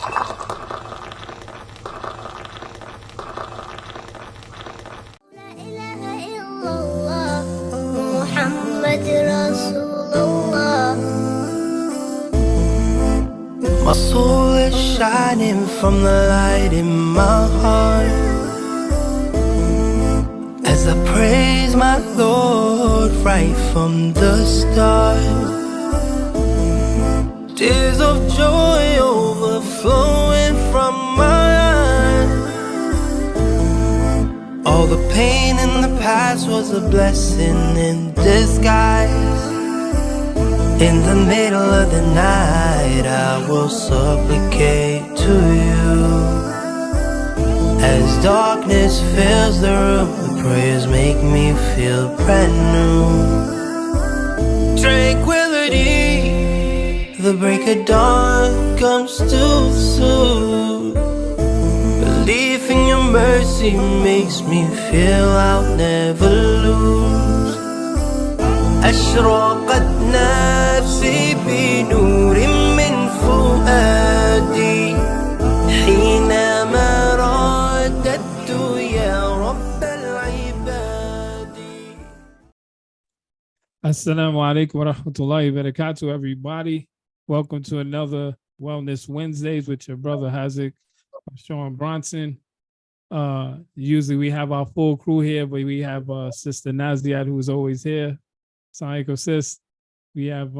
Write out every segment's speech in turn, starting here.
My soul is shining from the light in my heart as I praise my Lord right from the start. Tears of joy overflowing from my eyes. All the pain in the past was a blessing in disguise. In the middle of the night, I will supplicate to you. As darkness fills the room, the prayers make me feel brand new. Tranquility, the break of dawn comes too soon. Belief in your mercy makes me feel I'll never lose. أشرقت نفسي بنور من فؤادي حينما رددت يا رب العباد. Assalamu alaikum wa rahmatullahi wa barakatuh, everybody. Welcome to another Wellness Wednesdays with your brother Hazik, Sean Bronson. Usually we have our full crew here, but we have Sister Naziat, who's always here. Assalamu sis. We have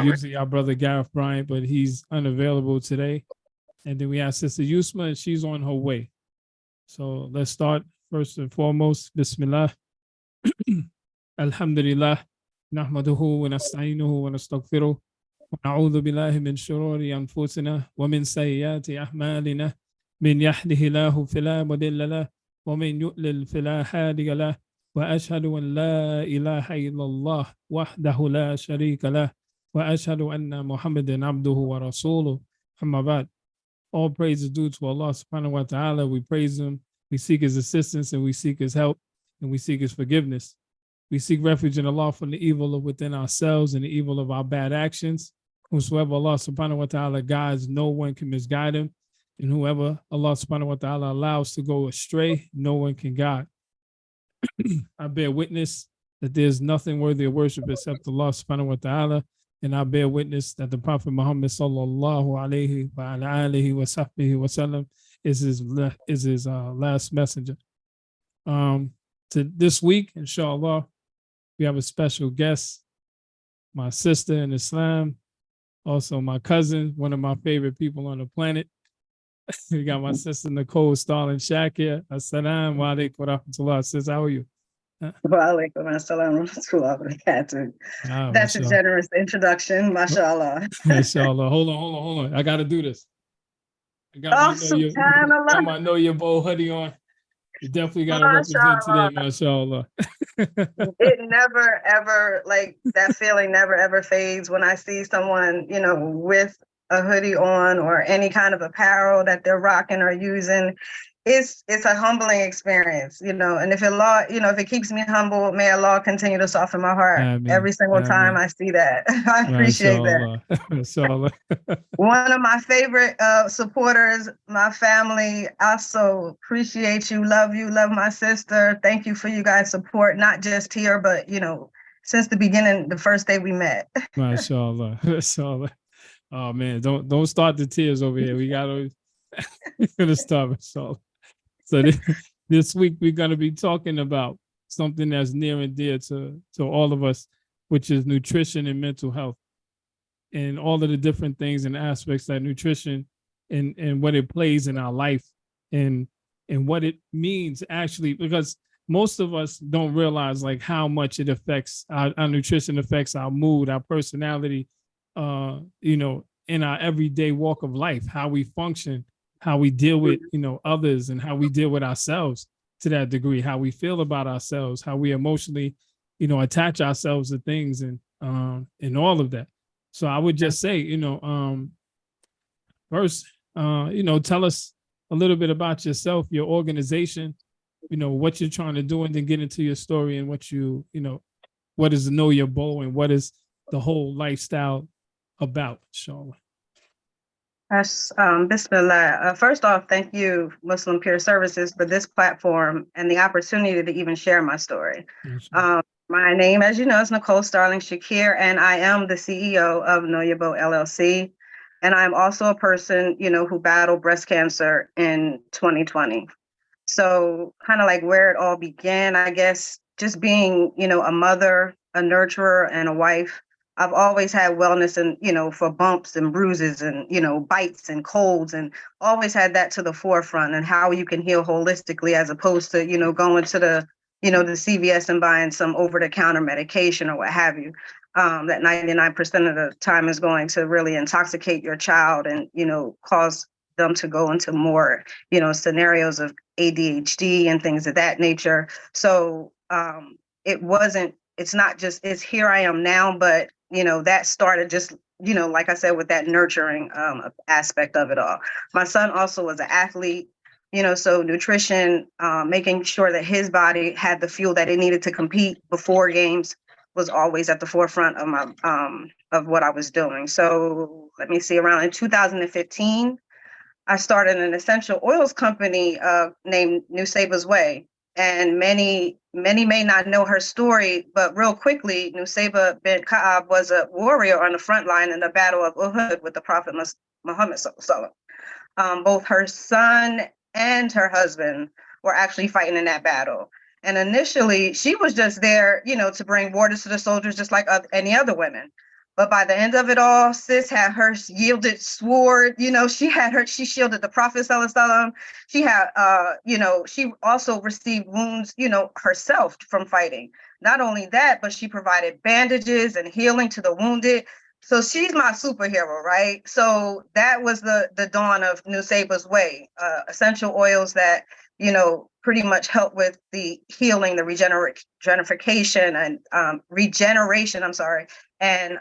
usually our brother Gareth Bryant, but he's unavailable today. And then we have Sister Yusma, and she's on her way. So let's start first and foremost. Bismillah. Alhamdulillah. Nahmaduhu wa nasta'inuhu wa nastaghfiruh. ونعوذ بالله من شرور أنفسنا ومن سيئات أعمالنا من يهده الله فلا مضل له ومن يضلل فلا هادي له وأشهد أن لا إله إلا الله وحده لا شريك له وأشهد أن محمدا عبده ورسوله. أما بعد. All praise is due to Allah subhanahu wa ta'ala. We praise him, we seek his assistance, and we seek his help, and we seek his forgiveness. We seek refuge in Allah from the evil of within ourselves and the evil of our bad actions. Whosoever Allah subhanahu wa ta'ala guides, no one can misguide him. And whoever Allah subhanahu wa ta'ala allows to go astray, no one can guide. I bear witness that there's nothing worthy of worship except Allah subhanahu wa ta'ala. And I bear witness that the Prophet Muhammad sallallahu alayhi wa alihi wa sahbihi wa sallam is his last messenger. To this week, inshallah, we have a special guest, my sister in Islam, also my cousin, one of my favorite people on the planet. We got my sister Nicole Starling Shaq here. Assalamu alaikum wa rahmatullah. Sis, how are you? Wa alaikum assalam wa rahmatullahi wa barakatuh. That's a generous introduction, mashallah. Mashallah. Hold on. I got to do this. I might know your bold hoodie on. You definitely got to represent today, mashallah. It never, ever, like, that feeling never, ever fades when I see someone, with a hoodie on or any kind of apparel that they're rocking or using. It's a humbling experience, and if Allah, if it keeps me humble, may Allah continue to soften my heart. Ameen. Every single time I see that. I appreciate that. One of my favorite supporters, my family, also appreciate you, love my sister. Thank you for you guys' support, not just here, but, since the beginning, the first day we met. Mashallah. Oh man, don't start the tears over here. We gotta stop it. So this week we're gonna be talking about something that's near and dear to all of us, which is nutrition and mental health, and all of the different things and aspects that nutrition and what it plays in our life and what it means actually, because most of us don't realize like how much it affects our nutrition affects our mood, our personality, in our everyday walk of life, how we function, how we deal with, others, and how we deal with ourselves to that degree, how we feel about ourselves, how we emotionally, attach ourselves to things and all of that. So I would just say, first, tell us a little bit about yourself, your organization, what you're trying to do, and then get into your story and what what is Know Your Bowl and what is the whole lifestyle about, inshallah. Yes, Bismillah. First off, thank you, Muslim Peer Services, for this platform and the opportunity to even share my story. Yes. My name, as you know, is Nicole Starling Shakir, and I am the CEO of Noyabo LLC. And I'm also a person, who battled breast cancer in 2020. So kind of like where it all began, I guess, just being, a mother, a nurturer, and a wife. I've always had wellness and, for bumps and bruises and, bites and colds, and always had that to the forefront, and how you can heal holistically as opposed to, going to the CVS and buying some over the counter medication or what have you. That 99% of the time is going to really intoxicate your child and, cause them to go into more, scenarios of ADHD and things of that nature. So it's not just, it's here I am now, but, that started just, like I said, with that nurturing aspect of it all. My son also was an athlete, so nutrition, making sure that his body had the fuel that it needed to compete before games was always at the forefront of my, of what I was doing. So let me see, around in 2015, I started an essential oils company named Nusaybah's Way. And many may not know her story, but real quickly, Nusaybah bint Ka'ab was a warrior on the front line in the Battle of Uhud with the Prophet Muhammad Sallallahu. Both her son and her husband were actually fighting in that battle. And initially, she was just there, to bring water to the soldiers, just like any other women. But by the end of it all, sis had her yielded sword. She shielded the Prophet Sallallahu. She had, she also received wounds, herself from fighting. Not only that, but she provided bandages and healing to the wounded. So she's my superhero, right? So that was the dawn of Nusaybah's Way, essential oils that, pretty much help with the healing, the regeneration and regeneration, and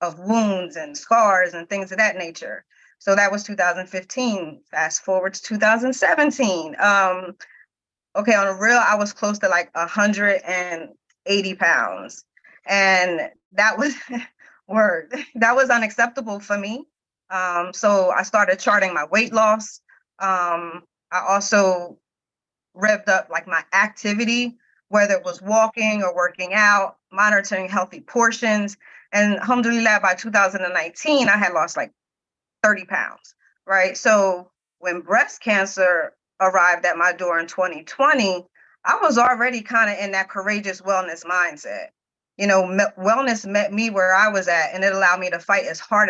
of wounds and scars and things of that nature. So that was 2015. Fast forward to 2017. Okay, on a real, I was close to like 180 pounds. And that was that was unacceptable for me. So I started charting my weight loss. I also revved up like my activity, whether it was walking or working out, monitoring healthy portions. And alhamdulillah, by 2019, I had lost like 30 pounds, right? So when breast cancer arrived at my door in 2020, I was already kind of in that courageous wellness mindset. Wellness met me where I was at, and it allowed me to fight as hard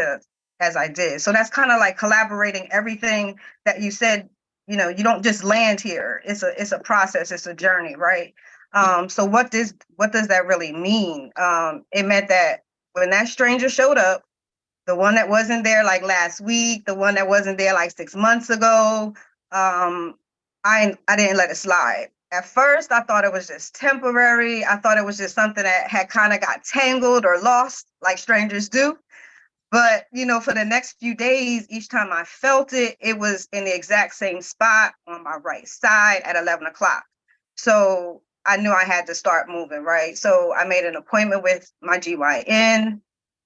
as I did. So that's kind of like collaborating everything that you said. You don't just land here. It's a process. It's a journey, right? So what does that really mean? It meant that when that stranger showed up, the one that wasn't there like last week, the one that wasn't there like 6 months ago, I didn't let it slide. At first, I thought it was just temporary. I thought it was just something that had kind of got tangled or lost, like strangers do. But, for the next few days, each time I felt it, it was in the exact same spot on my right side at 11 o'clock. So I knew I had to start moving, right? So I made an appointment with my GYN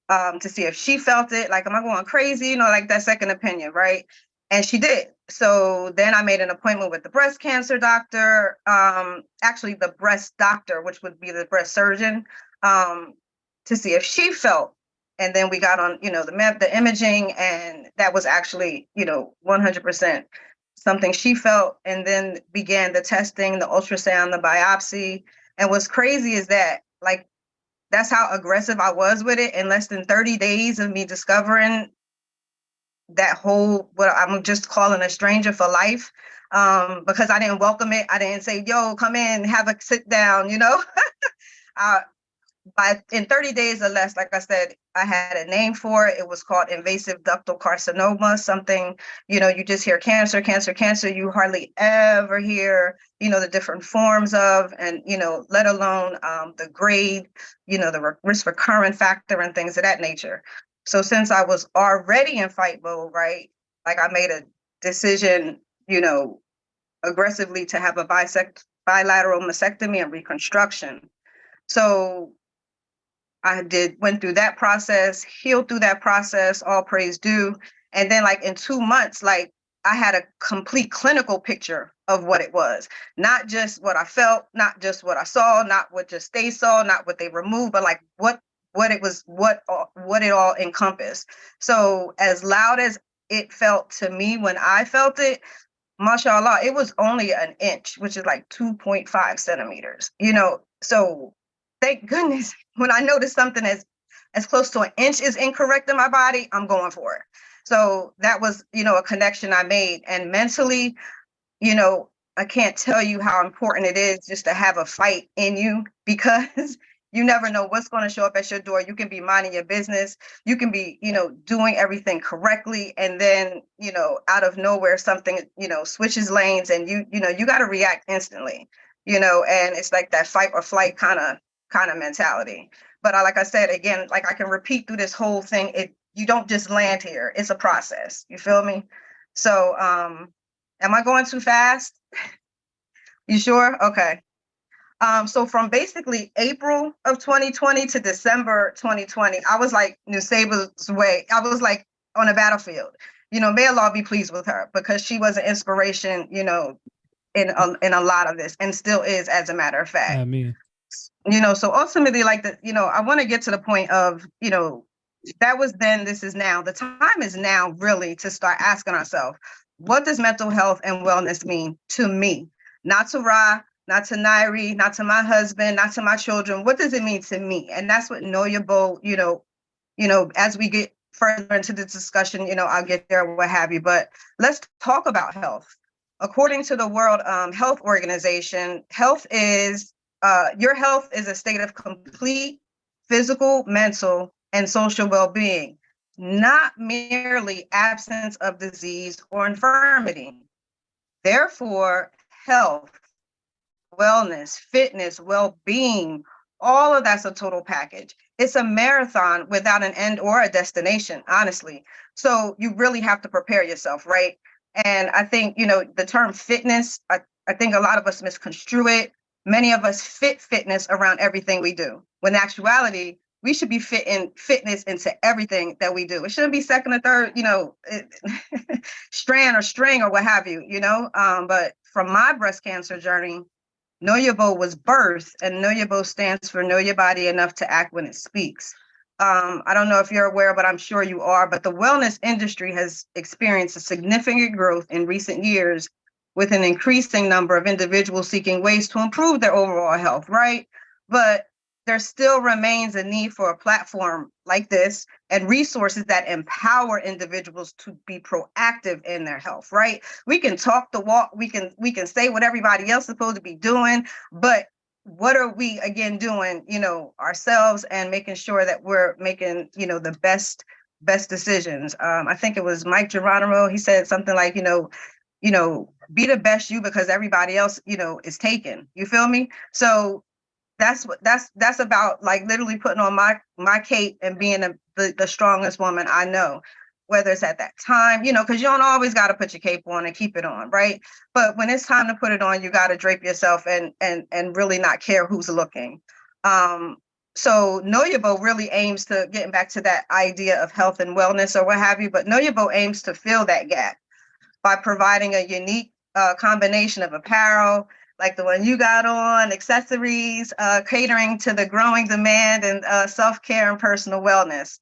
to see if she felt it. Like, am I going crazy? Like that second opinion, right? And she did. So then I made an appointment with the breast cancer doctor, actually the breast doctor, which would be the breast surgeon, to see if she felt. And then we got on, the imaging, and that was actually, 100% something she felt. And then began the testing, the ultrasound, the biopsy. And what's crazy is that, like, that's how aggressive I was with it. In less than 30 days of me discovering that whole, what I'm just calling a stranger for life, because I didn't welcome it. I didn't say, yo, come in, have a sit down, in 30 days or less, like I said, I had a name for it. It was called invasive ductal carcinoma, something, you just hear cancer, cancer, cancer. You hardly ever hear, the different forms of, and, let alone the grade, the risk recurrent factor and things of that nature. So since I was already in fight mode, right, like I made a decision, aggressively to have a bilateral mastectomy and reconstruction. So I went through that process, healed through that process, all praise due. And then like in 2 months, like I had a complete clinical picture of what it was, not just what I felt, not just what I saw, not what just they saw, not what they removed, but like what it was, what it all encompassed. So as loud as it felt to me when I felt it, mashallah, it was only an inch, which is like 2.5 centimeters, So thank goodness when I notice something as close to an inch is incorrect in my body, I'm going for it. So that was, a connection I made. And mentally, I can't tell you how important it is just to have a fight in you, because you never know what's going to show up at your door. You can be minding your business. You can be, doing everything correctly. And then, out of nowhere, something, switches lanes, and you got to react instantly, and it's like that fight or flight kind of mentality. But like I said, again, like I can repeat through this whole thing, you don't just land here. It's a process. You feel me? So, am I going too fast? You sure? Okay. So from basically April of 2020 to December 2020, I was like Nusaybah's way. I was like on a battlefield. May Allah be pleased with her, because she was an inspiration, in a lot of this, and still is, as a matter of fact. Ameen. So ultimately, like I want to get to the point of, that was then, this is now. The time is now really to start asking ourselves, what does mental health and wellness mean to me? Not to Ra, not to Nairi, not to my husband, not to my children. What does it mean to me? And that's what Know Your Bow, as we get further into the discussion, I'll get there, what have you. But let's talk about health. According to the World Health Organization, your health is a state of complete physical, mental, and social well-being, not merely absence of disease or infirmity. Therefore, health, wellness, fitness, well-being, all of that's a total package. It's a marathon without an end or a destination, honestly. So you really have to prepare yourself, right? And I think, the term fitness, I think a lot of us misconstrue it. Many of us fit fitness around everything we do, when in actuality, we should be fitting fitness into everything that we do. It shouldn't be second or third, strand or string or what have you, But from my breast cancer journey, Know Your Bow was birthed, and Know Your Bow stands for Know Your Body Enough to Act When It Speaks. I don't know if you're aware, but I'm sure you are, but the wellness industry has experienced a significant growth in recent years, with an increasing number of individuals seeking ways to improve their overall health, right? But there still remains a need for a platform like this and resources that empower individuals to be proactive in their health, right? We can talk the walk, we can say what everybody else is supposed to be doing, but what are we again doing, ourselves, and making sure that we're making, the best decisions. I think it was Mike Geronimo. He said something like, be the best you, because everybody else, is taken. You feel me? So that's about, like, literally putting on my cape and being the strongest woman I know, whether it's at that time, because you don't always got to put your cape on and keep it on, right? But when it's time to put it on, you got to drape yourself and really not care who's looking. So Know Your Bow really aims to, getting back to that idea of health and wellness or what have you, but Know Your Bow aims to fill that gap by providing a unique combination of apparel, like the one you got on, accessories, catering to the growing demand and self-care and personal wellness.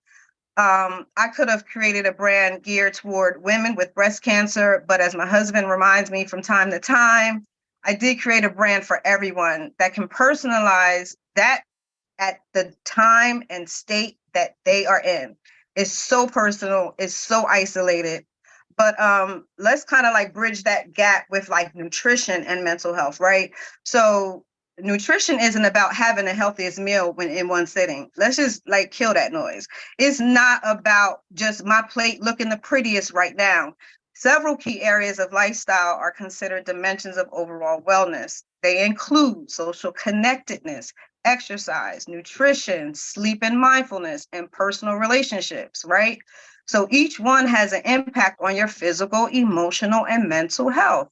I could have created a brand geared toward women with breast cancer, but as my husband reminds me from time to time, I did create a brand for everyone that can personalize that at the time and state that they are in. It's so personal, it's so isolated. But let's kind of like bridge that gap with like nutrition and mental health, right? So nutrition isn't about having the healthiest meal when in one sitting. Let's just like kill that noise. It's not about just my plate looking the prettiest right now. Several key areas of lifestyle are considered dimensions of overall wellness. They include social connectedness, exercise, nutrition, sleep and mindfulness, and personal relationships, right? So each one has an impact on your physical, emotional, and mental health,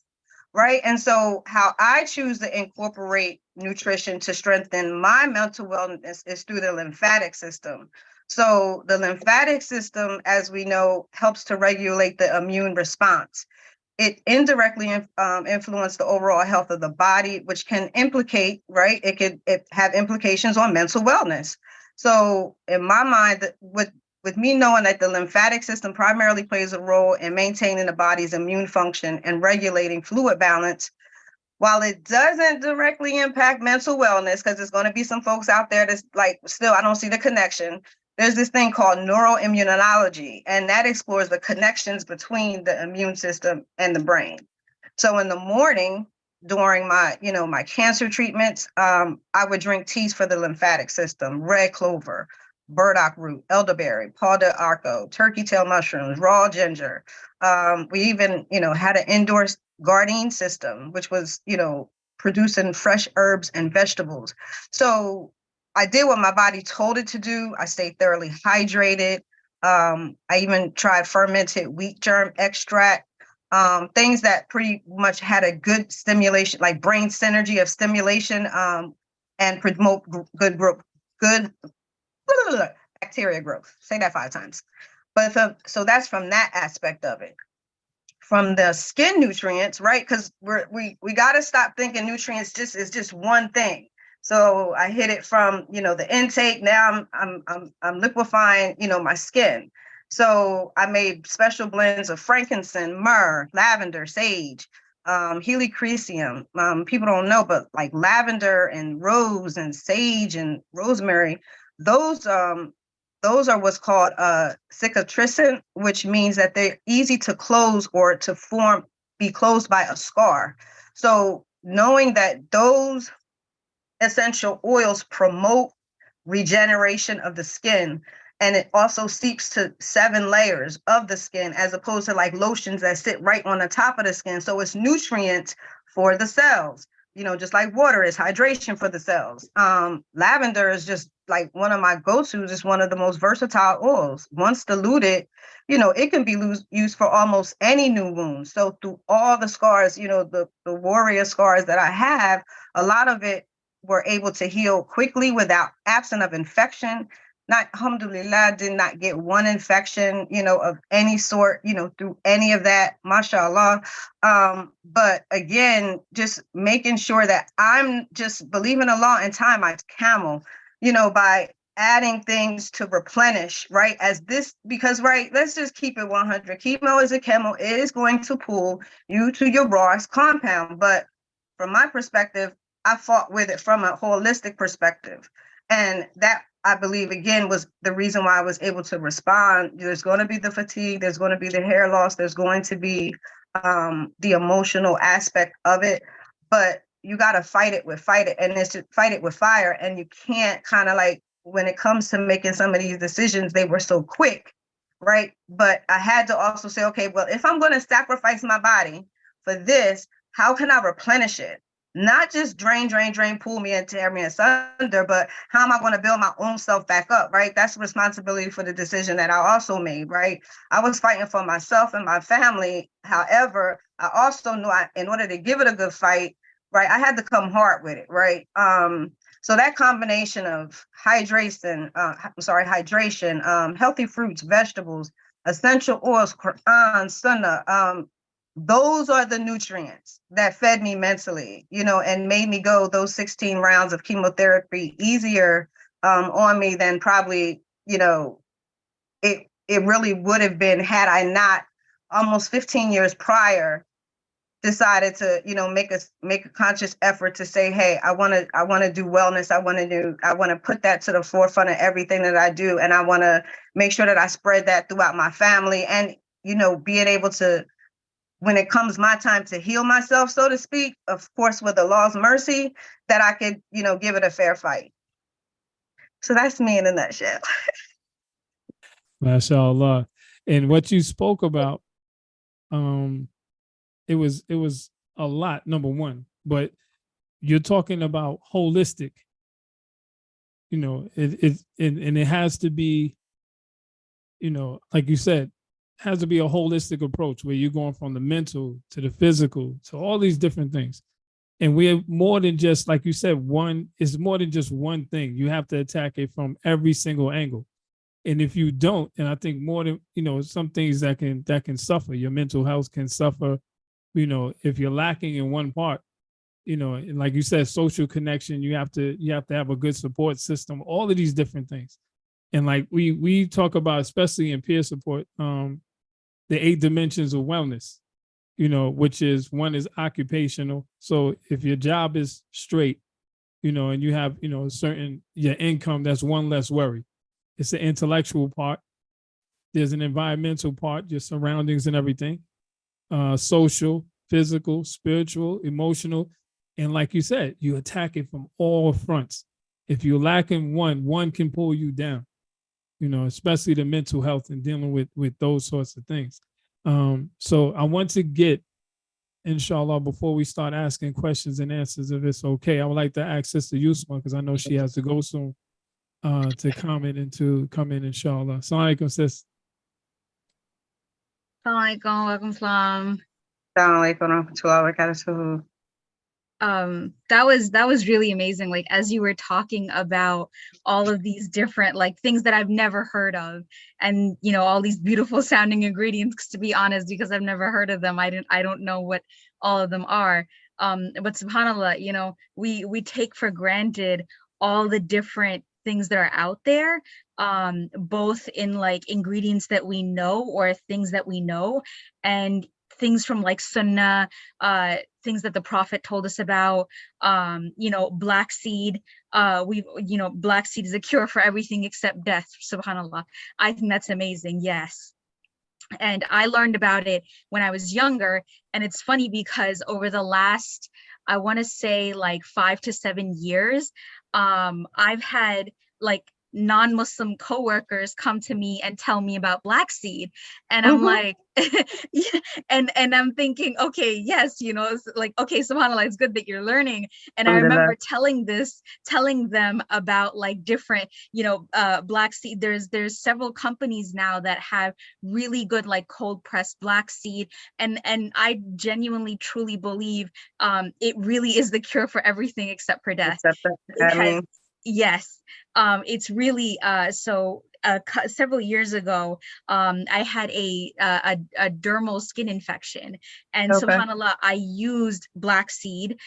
right? And so how I choose to incorporate nutrition to strengthen my mental wellness is through the lymphatic system. So the lymphatic system, as we know, helps to regulate the immune response. It indirectly influences the overall health of the body, which can implicate, right? It could have implications on mental wellness. So in my mind, with me knowing that the lymphatic system primarily plays a role in maintaining the body's immune function and regulating fluid balance, while it doesn't directly impact mental wellness, because there's going to be some folks out there that's like, still, I don't see the connection. There's this thing called neuroimmunology, and that explores the connections between the immune system and the brain. So in the morning, during my, my cancer treatments, I would drink teas for the lymphatic system: red clover, burdock root, elderberry, paw de arco, turkey tail mushrooms, raw ginger. We even, had an indoor gardening system, which was, producing fresh herbs and vegetables. So I did what my body told it to do. I stayed thoroughly hydrated. I even tried fermented wheat germ extract, things that pretty much had a good stimulation, like brain synergy of stimulation, and promote good bacteria growth. Say that 5 times. But so that's from that aspect of it. From the skin nutrients, right? Because we got to stop thinking nutrients is just one thing. So I hit it from, the intake. Now I'm liquefying, my skin. So I made special blends of frankincense, myrrh, lavender, sage, helichrysum. People don't know, but like lavender and rose and sage and rosemary, those are what's called cicatrisant, which means that they're easy to close or to be closed by a scar. So knowing that those essential oils promote regeneration of the skin, and it also seeps to 7 layers of the skin, as opposed to like lotions that sit right on the top of the skin. So it's nutrients for the cells, just like water is hydration for the cells. Lavender is just like one of my go-tos. It's one of the most versatile oils. Once diluted, it can be used for almost any new wound. So through all the scars, the warrior scars that I have, a lot of it were able to heal quickly without absent of infection. Not, alhamdulillah, did not get one infection, of any sort, through any of that, mashallah. But again, just making sure that I'm just believing Allah and time, my camel, by adding things to replenish, right? Because, right, let's just keep it 100. Chemo is a camel. It is going to pull you to your rawest compound. But from my perspective, I fought with it from a holistic perspective. And that, I believe, again, was the reason why I was able to respond. There's going to be the fatigue. There's going to be the hair loss. There's going to be the emotional aspect of it. But you got to fight it. And it's to fight it with fire. And you can't kind of like, when it comes to making some of these decisions, they were so quick, right? But I had to also say, okay, well, if I'm going to sacrifice my body for this, how can I replenish it? Not just drain, pull me and tear me asunder, but how am I going to build my own self back up, right? That's responsibility for the decision that I also made, right? I was fighting for myself and my family. However, I also knew in order to give it a good fight, right, I had to come hard with it, right? So that combination of hydration, healthy fruits, vegetables, essential oils, Quran, Sunnah, those are the nutrients that fed me mentally, and made me go those 16 rounds of chemotherapy easier on me than probably, it really would have been had I not almost 15 years prior decided to, make a conscious effort to say, hey, I want to do wellness. I want to put that to the forefront of everything that I do. And I want to make sure that I spread that throughout my family, and, being able to, when it comes my time to heal myself, so to speak, of course, with Allah's mercy, that I could, give it a fair fight. So that's me in a nutshell. MashaAllah. And what you spoke about, it was a lot, number one, but you're talking about holistic, it has to be, like you said, has to be a holistic approach where you're going from the mental to the physical to all these different things. And we're more than just, like you said, it's more than just one thing. You have to attack it from every single angle. And if you don't, and I think more than, some things that can suffer, your mental health can suffer, if you're lacking in one part, and like you said, social connection, you have to have a good support system, all of these different things. And like we talk about, especially in peer support, the 8 dimensions of wellness, which is, one is occupational. So if your job is straight, and you have, your income, that's one less worry. It's the intellectual part. There's an environmental part, your surroundings and everything. Social, physical, spiritual, emotional. And like you said, you attack it from all fronts. If you're lacking one can pull you down, especially the mental health and dealing with those sorts of things. So I want to get, inshallah, before we start asking questions and answers, if it's okay, I would like to ask Sister Yusma, because I know she has to go soon, to comment and to come in, inshallah. Assalamu alaikum, sis. Assalamu alaikum, welcome salam. Assalamu alaikum warahmatullahi wabarakatuh. That was really amazing. Like, as you were talking about all of these different like things that I've never heard of, and all these beautiful sounding ingredients, to be honest, because I've never heard of them, I don't know what all of them are. But subhanallah, we take for granted all the different things that are out there, both in like ingredients that we know or things that we know, and things from like Sunnah, things that the Prophet told us about, black seed. Black seed is a cure for everything except death, subhanAllah. I think that's amazing, yes. And I learned about it when I was younger. And it's funny because over the last, I want to say like 5 to 7 years, I've had like non-Muslim coworkers come to me and tell me about black seed, and I'm like, yeah, and I'm thinking, okay, yes, it's like, okay, subhanAllah, it's good that you're learning. And I remember telling them about like different, black seed. There's several companies now that have really good like cold pressed black seed, and I genuinely truly believe it really is the cure for everything except for death. Yes, it's really several years ago, I had a dermal skin infection, and subhanAllah, I used black seed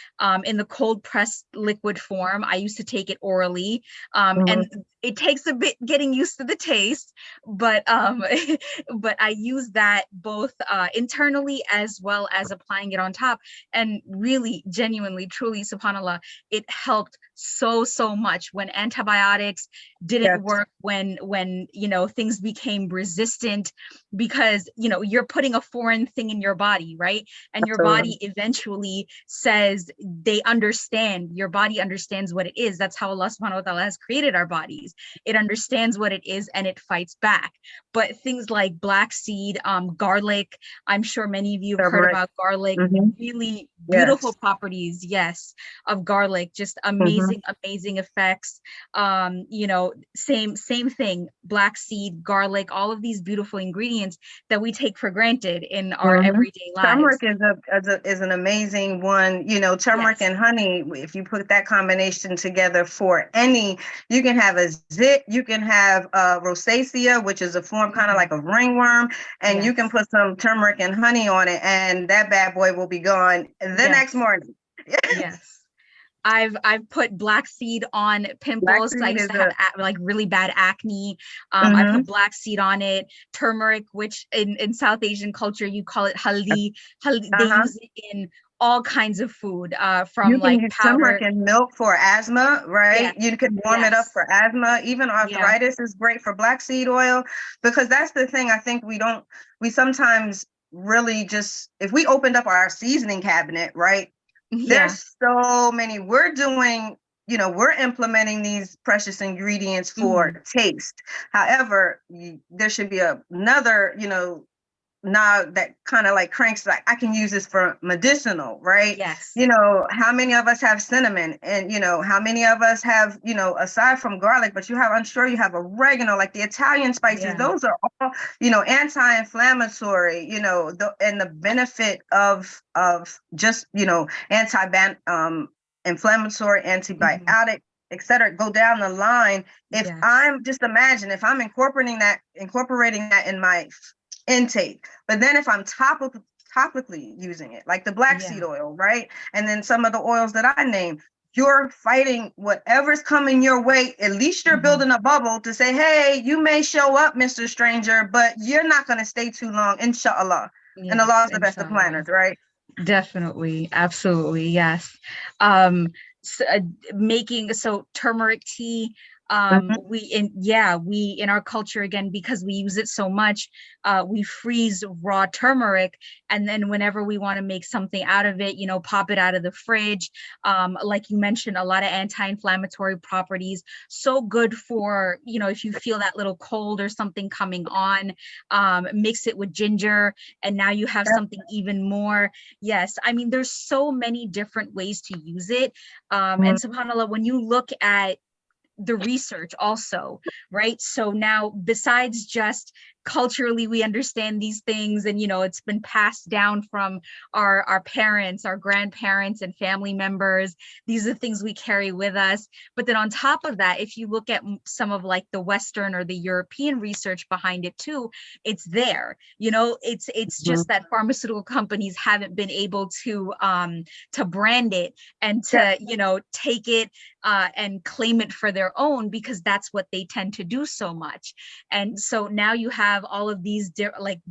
in the cold pressed liquid form. I used to take it orally, and it takes a bit getting used to the taste, but I use that both internally as well as applying it on top, and really, genuinely, truly, subhanAllah, it helped so much when antibiotics didn't work, when things became resistant, because you're putting a foreign thing in your body, right? And your body eventually says, your body understands what it is. That's how Allah subhanahu wa ta'ala has created our bodies. It understands what it is and it fights back. But things like black seed, garlic, I'm sure many of you have heard about garlic, really beautiful properties, yes, of garlic, just amazing effects. Same thing, black seed, garlic, all of these beautiful ingredients that we take for granted in our everyday lives. Turmeric is an amazing one. Turmeric and honey, if you put that combination together for any, you can have a zit, you can have rosacea, which is a form kind of like a ringworm, and you can put some turmeric and honey on it, and that bad boy will be gone the next morning. Yes. I've put black seed on pimples. I used to have like really bad acne. I put black seed on it. Turmeric, which in South Asian culture you call it haldi. They use it in all kinds of food, from you can like use powder. Turmeric and milk for asthma, right? You can warm it up for asthma. Even arthritis is great for black seed oil, because that's the thing. I think we sometimes really just, if we opened up our seasoning cabinet, right? There's so many. We're doing, we're implementing these precious ingredients for taste. However, there should be another, knob that kind of like cranks, like, I can use this for medicinal, right? Yes. How many of us have cinnamon, and how many of us have, aside from garlic, but I'm sure you have oregano, like the Italian spices. Those are all, anti-inflammatory, and the benefit of just, inflammatory, antibiotic et cetera, go down the line. If Yes. I'm just imagine if I'm incorporating that in my intake, but then if I'm topically using it, like the black Yeah. seed oil, right? And then some of the oils that I named, you're fighting whatever's coming your way. At least you're Mhm. building a bubble to say, hey, you may show up, Mr. Stranger, but you're not going to stay too long, inshallah. And the Yes, law is the best of inshallah. planners, right? Definitely, absolutely, yes. So, making so turmeric tea. We in our culture, again, because we use it so much, we freeze raw turmeric, and then whenever we want to make something out of it, pop it out of the fridge. Like you mentioned, a lot of anti-inflammatory properties. So good for if you feel that little cold or something coming on. Mix it with ginger, and now you have something even more. Yes, I mean, there's so many different ways to use it. And subhanAllah, when you look at the research also, right? So now, besides just culturally, we understand these things, and it's been passed down from our parents, our grandparents, and family members. These are things we carry with us. But then on top of that, if you look at some of like the Western or the European research behind it too, it's there. It's just that pharmaceutical companies haven't been able to brand it and to take it and claim it for their own, because that's what they tend to do so much. And so now you have all of these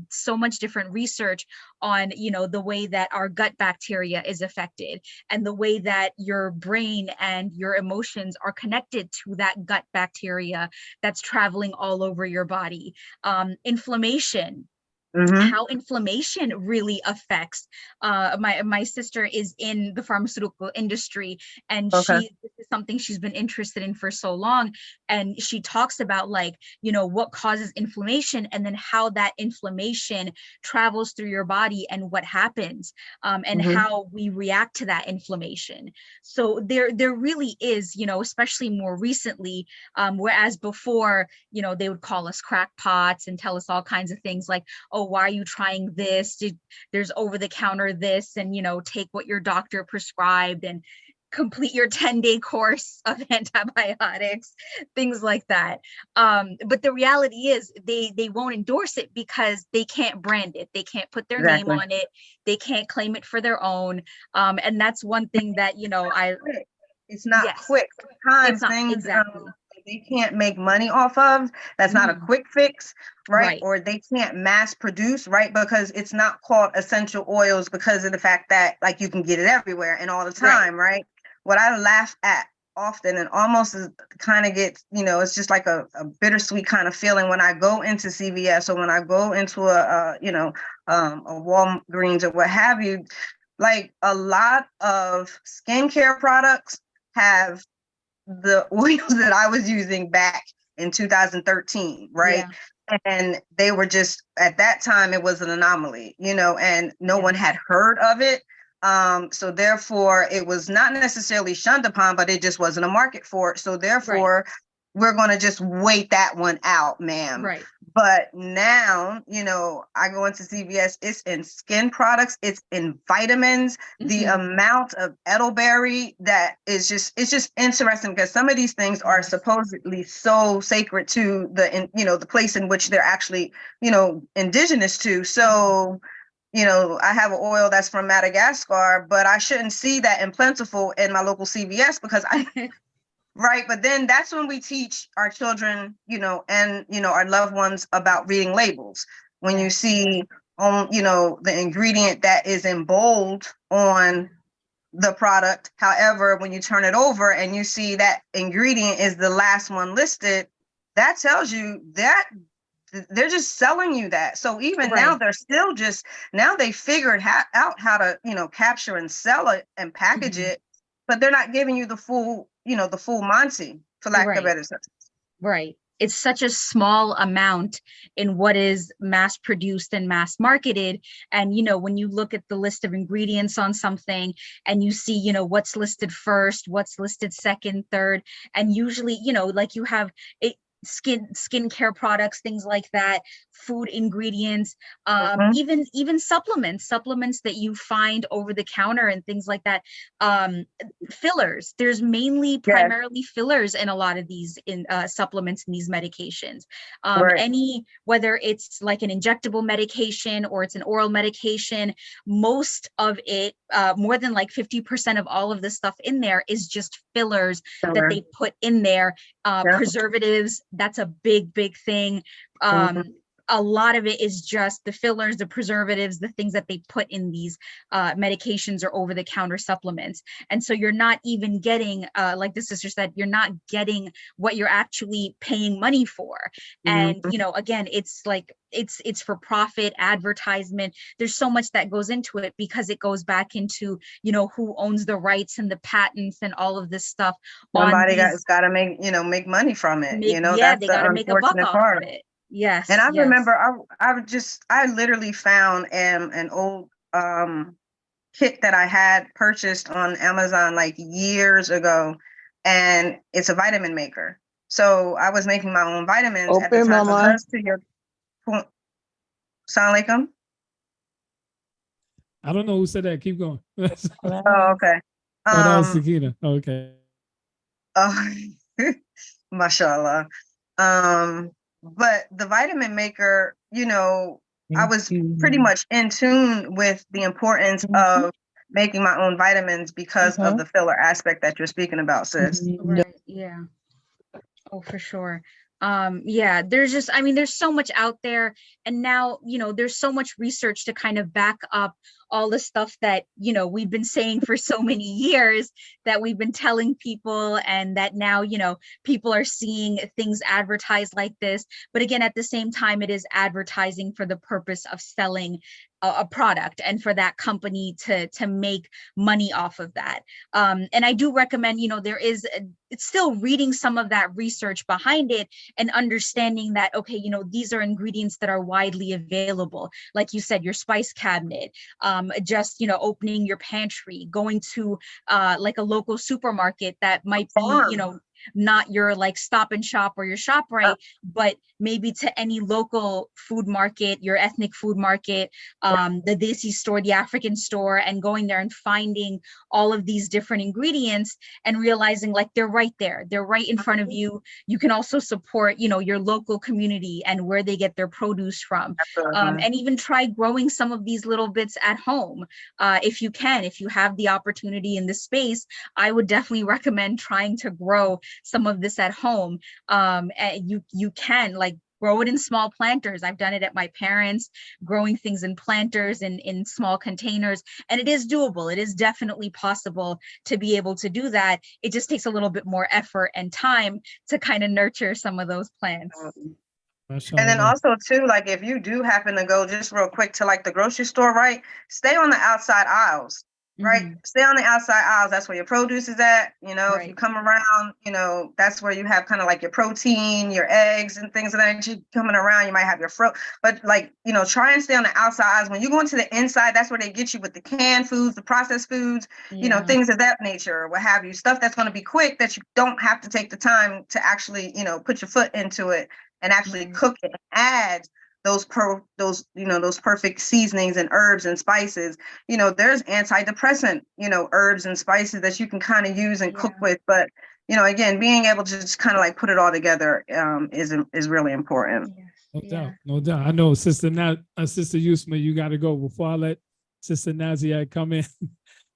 so much different research on the way that our gut bacteria is affected, and the way that your brain and your emotions are connected to that gut bacteria that's traveling all over your body. Inflammation, how inflammation really affects. My sister is in the pharmaceutical industry, and this is something she's been interested in for so long. And she talks about what causes inflammation, and then how that inflammation travels through your body, and what happens, and how we react to that inflammation. So there really is, especially more recently, whereas before, they would call us crackpots and tell us all kinds of things like, oh, why are you trying this? There's over the counter this, and take what your doctor prescribed and complete your 10-day course of antibiotics, things like that. But the reality is they won't endorse it because they can't brand it. They can't put their name on it. They can't claim it for their own. And that's one thing that, it's not yes, quick. Sometimes it's not, things exactly. they can't make money off of. That's not a quick fix, right? Right. Or they can't mass produce, right? Because it's not called essential oils because of the fact that like you can get it everywhere and all the time, right? What I laugh at often and almost kind of gets, it's just like a bittersweet kind of feeling when I go into CVS or when I go into a Walgreens or what have you. Like a lot of skincare products have the oils that I was using back in 2013, right? Yeah. And they were just, at that time, it was an anomaly, and no one had heard of it. So therefore, it was not necessarily shunned upon, but it just wasn't a market for it. So therefore, we're going to just wait that one out, ma'am. Right. But now, I go into CVS, it's in skin products, it's in vitamins, the amount of elderberry that is it's just interesting because some of these things are supposedly so sacred to the place in which they're actually, indigenous to. So, I have an oil that's from Madagascar, but I shouldn't see that in plentiful in my local CVS because right. But then that's when we teach our children, and, our loved ones about reading labels. When you see on, the ingredient that is in bold on the product. However, when you turn it over and you see that ingredient is the last one listed, that tells you that they're just selling you that. So even now they're still now they figured out how to, capture and sell it and package it, but they're not giving you the full, the full Monty, for lack of a better sense. Right. It's such a small amount in what is mass produced and mass marketed. And, when you look at the list of ingredients on something and you see, what's listed first, what's listed second, third, and usually, like you have it, skincare products, things like that, food ingredients, Mhm. even supplements that you find over the counter and things like that. Fillers. There's mainly Yes, primarily fillers in a lot of these supplements and these medications. right. Whether it's like an injectable medication or it's an oral medication, most of it, more than like 50% of all of the stuff in there is just fillers that Sure. they put in there. Yeah. Preservatives, that's a big thing. Mhm. A lot of it is just the fillers, the preservatives, the things that they put in these medications or over-the-counter supplements. And so you're not even getting, like the sister said, you're not getting what you're actually paying money for. And, Mhm. you know, again, it's like, it's for profit, advertisement. There's so much that goes into it because it goes back into, you know, who owns the rights and the patents and all of this stuff on Somebody these. got to make money from it. Yeah, That's they the got to make a buck unfortunate off of part. it. Yes, And I yes. remember I literally found an old kit that I had purchased on Amazon like years ago, and it's a vitamin maker. So I was making my own vitamins at the Open, time Mama. because to your point, Assalamu alaikum. I don't know who said that. Keep going. Oh, okay. Oh, that was Sakina. Okay. Oh, mashallah. But the vitamin maker, I was pretty much in tune with the importance of making my own vitamins because of the filler aspect that you're speaking about, sis. Right. Yeah. Oh, for sure. Yeah, there's just, I mean, there's so much out there. And now, you know, there's so much research to kind of back up all the stuff that, you know, we've been saying for so many years, that we've been telling people, and that now, you know, people are seeing things advertised like this. But again, at the same time, it is advertising for the purpose of selling a product and for that company to make money off of that. And I do recommend, you know, it's still reading some of that research behind it and understanding that, okay, you know, these are ingredients that are widely available. Like you said, your spice cabinet, just, you know, opening your pantry, going to like a local supermarket that might be, you know, not your like Stop and Shop or your ShopRite, but maybe to any local food market, your ethnic food market, the Desi store, the African store, and going there and finding all of these different ingredients and realizing like they're right there. They're right in front of you. You can also support, you know, your local community and where they get their produce from. And even try growing some of these little bits at home. If you can, if you have the opportunity in the space, I would definitely recommend trying to grow some of this at home. And you can like grow it in small planters. I've done it at my parents', growing things in planters and in small containers, and it is doable. It is definitely possible to be able to do that. It just takes a little bit more effort and time to kind of nurture some of those plants. And then also too, like if you do happen to go just real quick to like the grocery store, right? Stay on the outside aisles, right? Stay on the outside aisles. That's where your produce is at. You know, if you come around, you know, that's where you have kind of like your protein, your eggs and things of that nature coming around. You might have your fruit, but like, you know, try and stay on the outside aisles. When you go into the inside, that's where they get you with the canned foods, the processed foods, you know, things of that nature, or what have you, stuff that's going to be quick that you don't have to take the time to actually, you know, put your foot into it and actually cook it and add those perfect seasonings and herbs and spices. You know, there's antidepressant, you know, herbs and spices that you can kind of use and cook with. But, you know, again, being able to just kind of like put it all together is really important. No doubt, no doubt. I know, Sister Yusma, you got to go. Before I let Sister Nazia come in,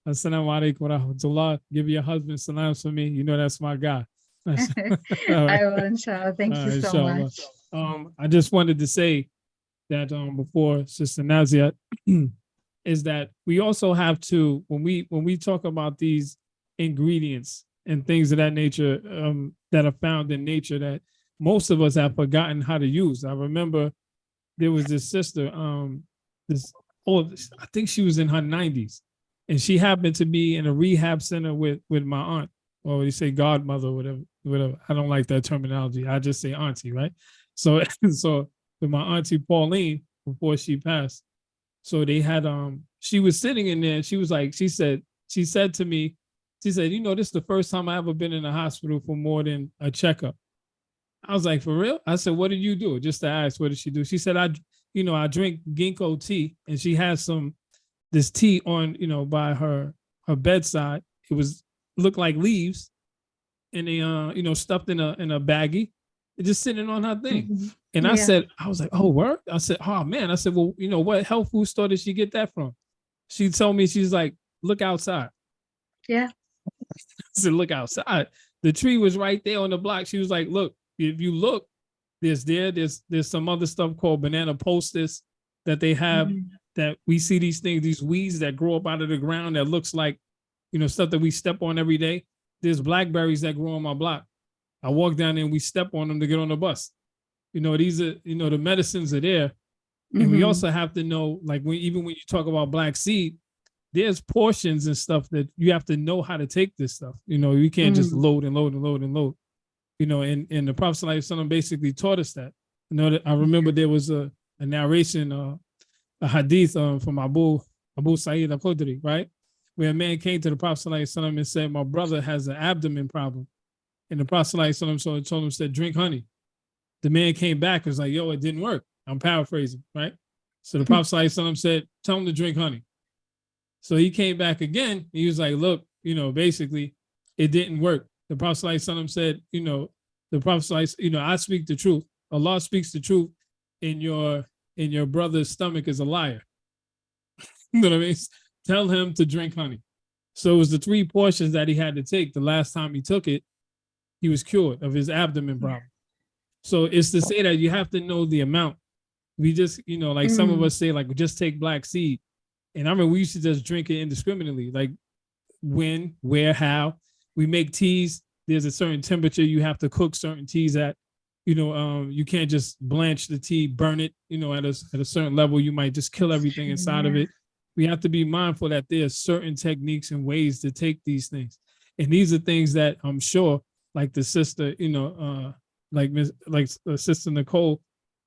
Assalamu alaikum wa rahmatullah. Give your husband salams for me. You know that's my guy. I will, inshallah. Thank you so much. I just wanted to say that before Sister Nazia is that we also have to, when we talk about these ingredients and things of that nature that are found in nature that most of us have forgotten how to use. I remember there was this sister, I think she was in her 90s, and she happened to be in a rehab center with my aunt, or you say godmother, or whatever. I don't like that terminology. I just say auntie, right? So with my auntie Pauline before she passed. So they had she was sitting in there and she was like, she said to me, you know, this is the first time I ever been in a hospital for more than a checkup. I was like, for real? I said, what did you do? Just to ask, what did she do? She said, I drink ginkgo tea, and she has this tea on, by her bedside. It looked like leaves, and they, stuffed in a baggie, just sitting on her thing. Mm-hmm. And I was like, oh, word? I said, oh man. I said, well, what health food store did she get that from? She told me, she's like, look outside. Yeah. I said, look outside. The tree was right there on the block. She was like, look, if you look, there's some other stuff called banana poultice that they have, that we see these things, these weeds that grow up out of the ground that looks like, stuff that we step on every day. There's blackberries that grow on my block. I walk down there and we step on them to get on the bus. These are, the medicines are there. And we also have to know, like, even when you talk about black seed, there's portions and stuff that you have to know how to take this stuff. You can't just load and load and load and load. And the Prophet ﷺ basically taught us that. That I remember there was a narration, a hadith from Abu Sa'id al-Khudri, right? Where a man came to the Prophet ﷺ and said, my brother has an abdomen problem. And the Prophet ﷺ told him, said, drink honey. The man came back and was like, yo, it didn't work. I'm paraphrasing, right? So the Prophet ﷺ said, tell him to drink honey. So he came back again. He was like, look, basically, it didn't work. The Prophet ﷺ said, the Prophet ﷺ, I speak the truth. Allah speaks the truth, in your brother's stomach is a liar. You know what I mean? Tell him to drink honey. So it was the 3 portions that he had to take. The last time he took it, he was cured of his abdomen problem. So it's to say that you have to know the amount. We just, like some of us say, like, just take black seed. And I remember we used to just drink it indiscriminately, like when, where, how. We make teas. There's a certain temperature you have to cook certain teas at. You can't just blanch the tea, burn it, at a certain level. You might just kill everything inside of it. We have to be mindful that there's certain techniques and ways to take these things. And these are things that I'm sure, like the sister, like Sister Nicole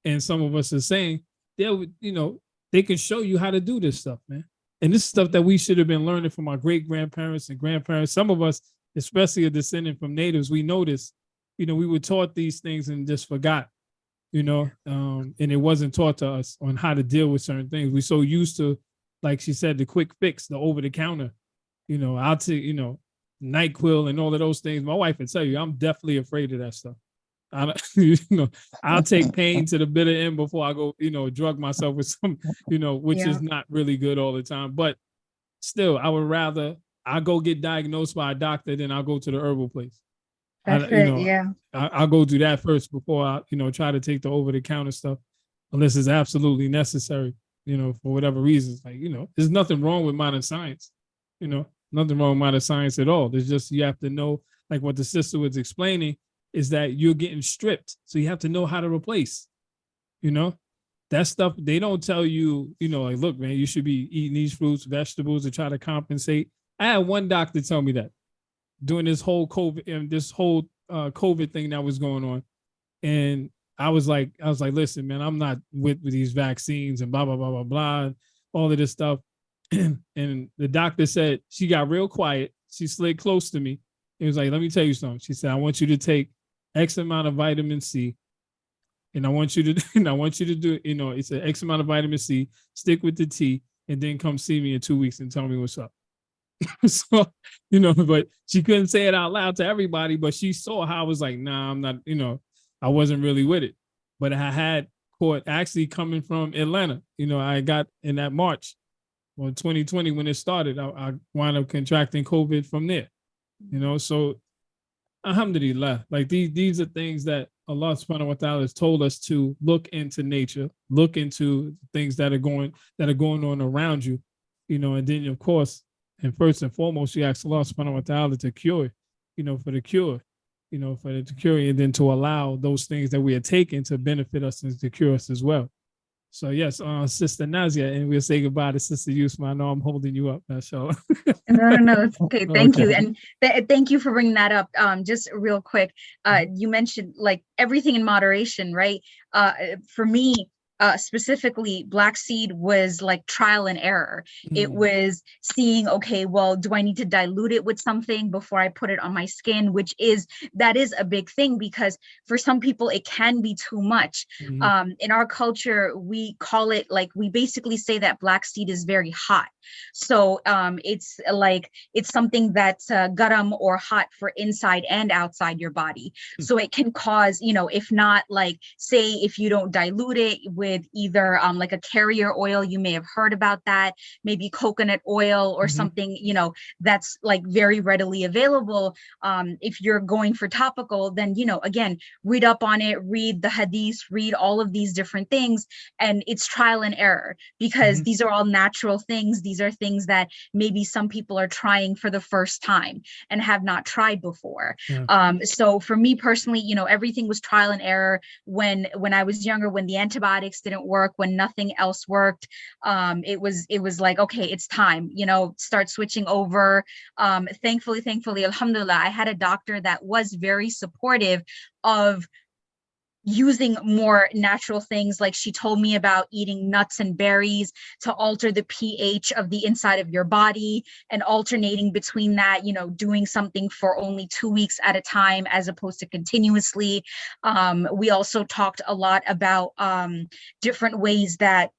and some of us are saying, they can show you how to do this stuff, man. And this is stuff that we should have been learning from our great-grandparents and grandparents. Some of us, especially a descendant from natives, we noticed, we were taught these things and just forgot, and it wasn't taught to us on how to deal with certain things. We're so used to, like she said, the quick fix, the over-the-counter, I'll take, NyQuil and all of those things. My wife would tell you, I'm definitely afraid of that stuff. I'll take pain to the bitter end before I go, drug myself with some, which is not really good all the time. But still, I would rather I go get diagnosed by a doctor than I'll go to the herbal place. I'll go do that first before I, try to take the over-the-counter stuff, unless it's absolutely necessary, for whatever reasons. Like, there's nothing wrong with modern science, nothing wrong with modern science at all. There's just, you have to know, like what the sister was explaining, is that you're getting stripped. So you have to know how to replace, that stuff. They don't tell you, like, look, man, you should be eating these fruits, vegetables to try to compensate. I had one doctor tell me that during this whole COVID and this whole COVID thing that was going on. And I was like, listen, man, I'm not with these vaccines and blah, blah, blah, blah, blah, all of this stuff. And the doctor said, she got real quiet. She slid close to me. It was like, let me tell you something. She said, I want you to take X amount of vitamin C. And I want you to do, it's an X amount of vitamin C, stick with the tea, and then come see me in 2 weeks and tell me what's up. So, but she couldn't say it out loud to everybody, but she saw how I was like, nah, I'm not, I wasn't really with it. But I had caught actually coming from Atlanta. I got in that March or 2020 when it started, I wound up contracting COVID from there. So alhamdulillah, like these are things that Allah subhanahu wa ta'ala has told us to look into nature, look into things that are going on around you, and then of course, and first and foremost, you ask Allah subhanahu wa ta'ala to cure, for the cure, to cure, and then to allow those things that we are taking to benefit us and to cure us as well. So yes, Sister Nazia, and we'll say goodbye to Sister Yusma. I know I'm holding you up, mashallah. No, it's okay. Thank you. And thank you for bringing that up. Just real quick, you mentioned like everything in moderation, right? For me, specifically Black Seed was like trial and error. It was seeing, okay, well, do I need to dilute it with something before I put it on my skin? That is a big thing, because for some people it can be too much. In our culture, we call it, like, we basically say that Black Seed is very hot. So it's something that's garam, or hot, for inside and outside your body. So it can cause, if not, like, say if you don't dilute it with either like a carrier oil, you may have heard about that, maybe coconut oil or something, that's like very readily available. If you're going for topical, then, again, read up on it, read the hadith, read all of these different things. And it's trial and error, because these are all natural things. These are things that maybe some people are trying for the first time and have not tried before. So for me personally, everything was trial and error. When I was younger, when the antibiotics didn't work, when nothing else worked, it was like, okay, it's time, start switching over. Thankfully, alhamdulillah, I had a doctor that was very supportive of using more natural things. Like, she told me about eating nuts and berries to alter the pH of the inside of your body, and alternating between that, doing something for only 2 weeks at a time as opposed to continuously. We also talked a lot about different ways that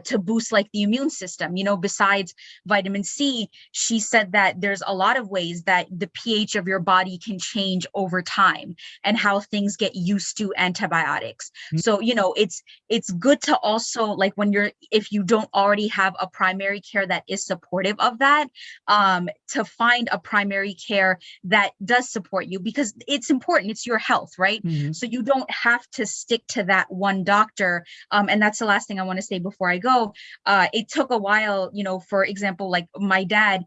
to boost like the immune system, besides vitamin C. She said that there's a lot of ways that the pH of your body can change over time, and how things get used to antibiotics. So, it's good to also, like, if you don't already have a primary care that is supportive of that, to find a primary care that does support you, because it's important. It's your health, right? So you don't have to stick to that one doctor. And that's the last thing I want to say before I go. It took a while, for example, like my dad,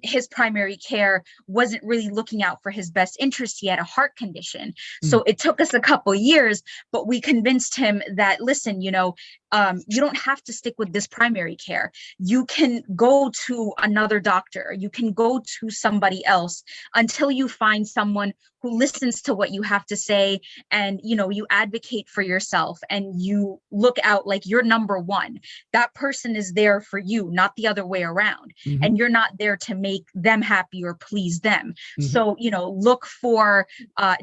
his primary care wasn't really looking out for his best interest. He had a heart condition. So it took us a couple years, but we convinced him that, listen, you don't have to stick with this primary care. You can go to another doctor. You can go to somebody else until you find someone who listens to what you have to say, and you advocate for yourself, and you look out like you're number one. That person is there for you, not the other way around. And you're not there to make them happy or please them. So look for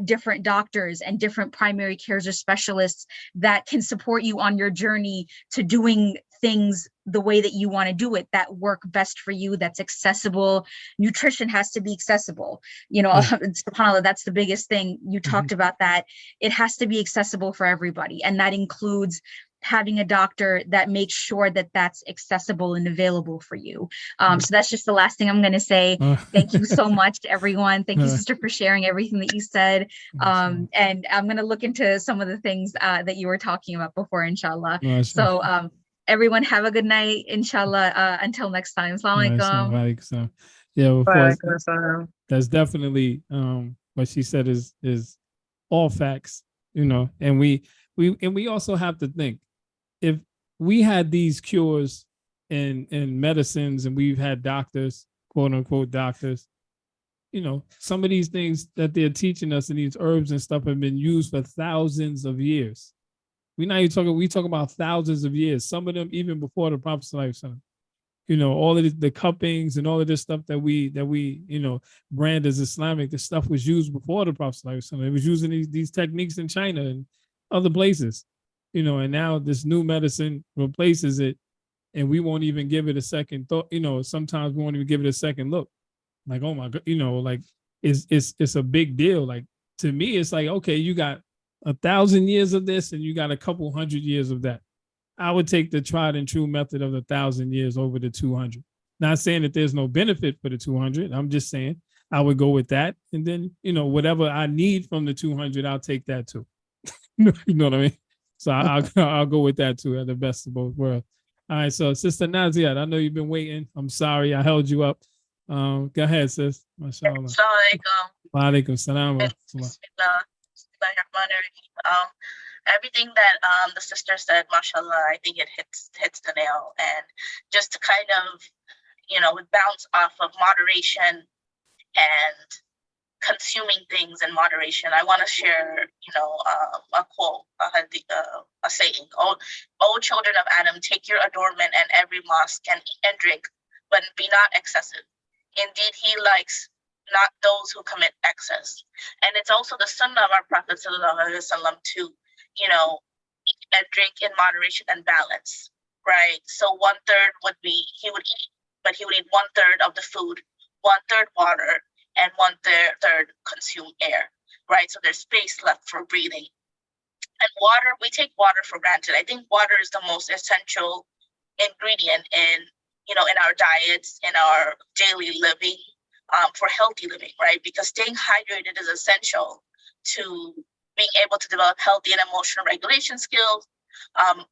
different doctors and different primary cares or specialists that can support you on your journey to doing things the way that you want to do it, that work best for you, that's accessible. Nutrition has to be accessible. SubhanAllah, that's the biggest thing. You talked about that. It has to be accessible for everybody. And that includes having a doctor that makes sure that that's accessible and available for you. So that's just the last thing I'm going to say. Thank you so much to everyone. Thank you, sister, for sharing everything that you said. And I'm going to look into some of the things that you were talking about before, inshallah. So everyone have a good night, inshallah. Until next time. Assalamu alaikum. Yeah, before, that's definitely what she said is all facts, and we also have to think, if we had these cures and medicines, and we've had doctors, quote unquote doctors, some of these things that they're teaching us, and these herbs and stuff, have been used for thousands of years. We talk about thousands of years, some of them even before the Prophet ﷺ. All of the cuppings and all of this stuff that we brand as Islamic, the stuff was used before the Prophet ﷺ. It was using these techniques in China and other places, and now this new medicine replaces it, and we won't even give it a second thought. Sometimes we won't even give it a second look. Like, oh my God, like it's a big deal. Like, to me, it's like, okay, you got 1,000 years of this, and you got a couple 100 years of that. I would take the tried and true method of the 1,000 years over the 200. Not saying that there's no benefit for the 200. I'm just saying I would go with that. And then, whatever I need from the 200, I'll take that too. You know what I mean? So I'll go with that too, at the best of both worlds. All right. So Sister Naziat, I know you've been waiting. I'm sorry I held you up. Go ahead, sis. MashaAllah. Assalamu alaikum. Wa alaikum salam. Bismillah. Everything that the sister said, mashallah, I think it hits the nail. And just to kind of, bounce off of moderation and consuming things in moderation. I want to share, a quote, a saying. O children of Adam, take your adornment and every mosque can eat and drink, but be not excessive. Indeed, he likes not those who commit excess. And it's also the sunnah of our Prophet ﷺ to, eat and drink in moderation and balance, right? So 1/3 would be, he would eat, but he would eat 1/3 of the food, 1/3 water, and 1/3 consume air, right? So there's space left for breathing. And water, we take water for granted. I think water is the most essential ingredient in our diets, in our daily living, for healthy living, right? Because staying hydrated is essential to being able to develop healthy and emotional regulation skills.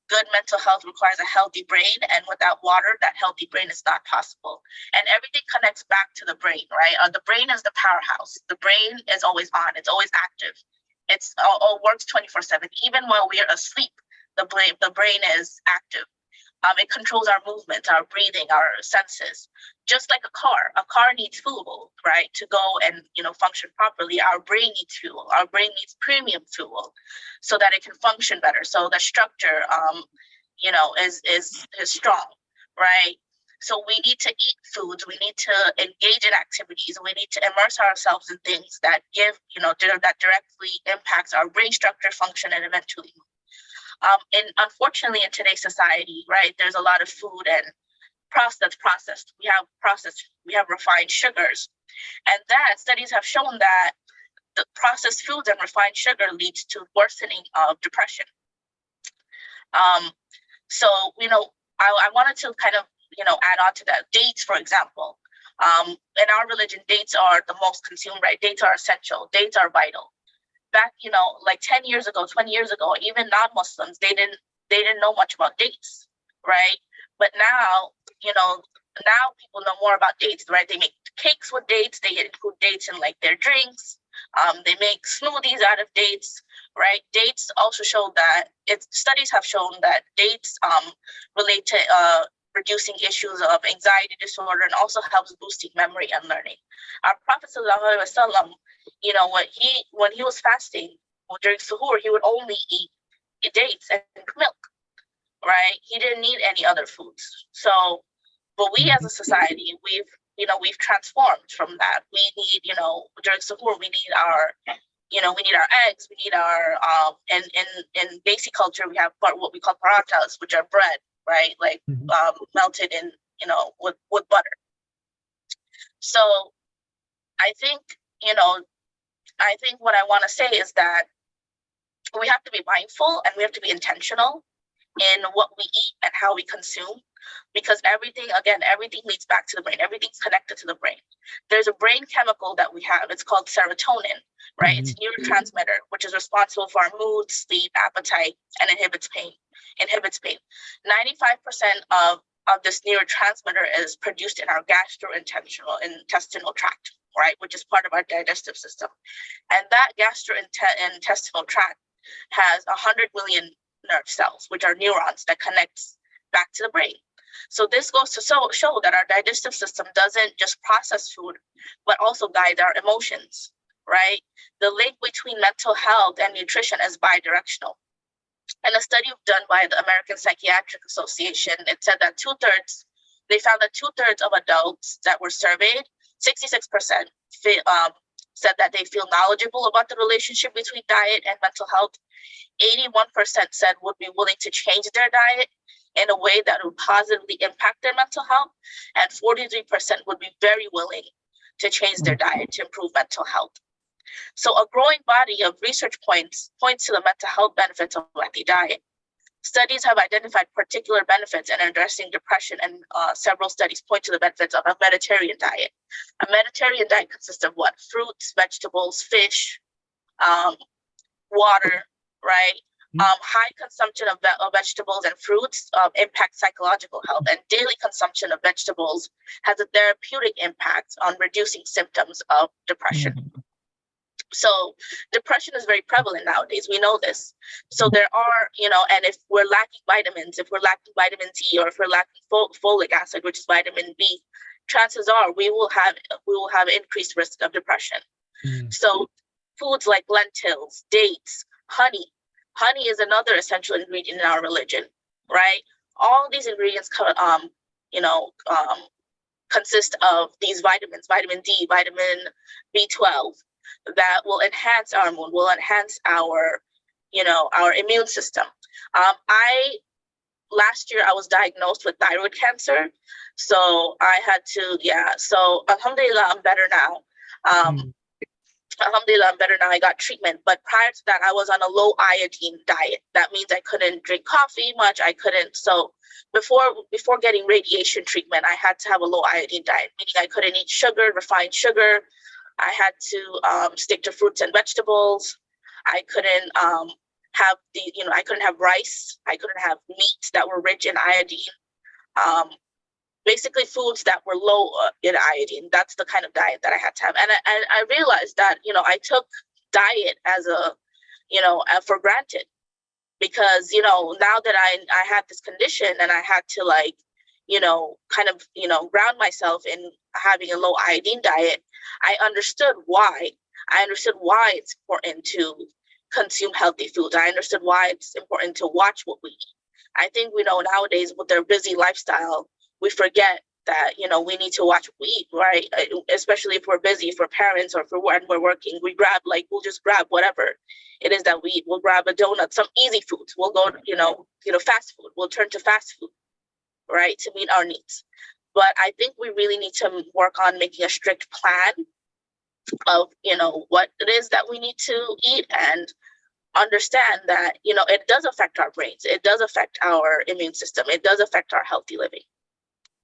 Good mental health requires a healthy brain, and without water, that healthy brain is not possible. And everything connects back to the brain, right? The brain is the powerhouse. The brain is always on. It's always active. It's all works 24/7. Even while we are asleep, the brain is active. It controls our movement, our breathing, our senses. Just like a car needs fuel, right, to go and function properly. Our brain needs fuel. Our brain needs premium fuel, so that it can function better. So the structure, is strong, right? So we need to eat foods. We need to engage in activities. We need to immerse ourselves in things that give, that directly impacts our brain structure, function, and eventually. And unfortunately, in today's society, right, there's a lot of food and processed. We have refined sugars, and that studies have shown that the processed foods and refined sugar leads to worsening of depression. So I wanted to kind of add on to that. Dates, for example, in our religion, dates are the most consumed, right? Dates are essential. Dates are vital. Back, like 10 years ago, 20 years ago, even non-Muslims, they didn't know much about dates, right? But now, now people know more about dates, right? They make cakes with dates. They include dates in like their drinks. They make smoothies out of dates, right? Dates also show that studies have shown that dates relate to reducing issues of anxiety disorder, and also helps boosting memory and learning. Our Prophet ﷺ, when he was fasting during suhoor, he would only eat dates and milk, right? He didn't need any other foods. So, but we as a society, we've transformed from that. We need, during suhoor, we need our eggs, we need our, in basic culture, we have what we call parathas, which are bread, right? Like melted in, with butter. So I think what I want to say is that we have to be mindful and we have to be intentional in what we eat and how we consume, because everything leads back to the brain. Everything's connected to the brain. There's a brain chemical that we have. It's called serotonin, right? It's a neurotransmitter, which is responsible for our mood, sleep, appetite, and inhibits pain. 95% of this neurotransmitter is produced in our gastrointestinal tract, right, which is part of our digestive system. And that gastrointestinal tract has 100 million nerve cells, which are neurons that connects back to the brain. So this goes to show that our digestive system doesn't just process food, but also guide our emotions, right? The link between mental health and nutrition is bidirectional. And a study done by the American Psychiatric Association, it said that they found that 2/3 of adults that were surveyed, 66% said that they feel knowledgeable about the relationship between diet and mental health. 81% said would be willing to change their diet in a way that would positively impact their mental health. And 43% would be very willing to change their diet to improve mental health. So a growing body of research points to the mental health benefits of a healthy diet. Studies have identified particular benefits in addressing depression, and several studies point to the benefits of a Mediterranean diet. A Mediterranean diet consists of what? Fruits, vegetables, fish, water, right? High consumption of vegetables and fruits impact psychological health, and daily consumption of vegetables has a therapeutic impact on reducing symptoms of depression. So depression is very prevalent nowadays. We know this. So there are, and if we're lacking vitamins, if we're lacking vitamin D, or if we're lacking folic acid, which is vitamin B, chances are we will have increased risk of depression. Mm. So foods like lentils, dates, honey. Honey is another essential ingredient in our religion, right? All these ingredients you know, consist of these vitamins, vitamin D, vitamin B12, that will enhance our mood, will enhance our, you know, our immune system. Last year I was diagnosed with thyroid cancer. So I had to, so alhamdulillah, I'm better now. Alhamdulillah, I'm better now. I got treatment. But prior to that, I was on a low iodine diet. That means I couldn't drink coffee much. I couldn't. So before getting radiation treatment, I had to have a low iodine diet, meaning I couldn't eat sugar, refined sugar. I had to stick to fruits and vegetables. I couldn't I couldn't have rice. I couldn't have meats that were rich in iodine. Basically foods that were low in iodine. That's the kind of diet that I had to have. And I realized that, you know, I took diet as for granted, because, you know, now that I had this condition and I had to ground myself in having a low iodine diet, I understood why. I understood why it's important to consume healthy foods. I understood why it's important to watch what we eat. I think we know nowadays with their busy lifestyle, we forget that, you know, we need to watch what we eat, right? Especially if we're busy, if we're parents, or if when we're working, we'll just grab whatever it is that we eat. We'll grab a donut, some easy foods. We'll go, fast food. We'll turn to fast food, right, to meet our needs. But I think we really need to work on making a strict plan of, you know, what it is that we need to eat, and understand that, you know, it does affect our brains. It does affect our immune system. It does affect our healthy living.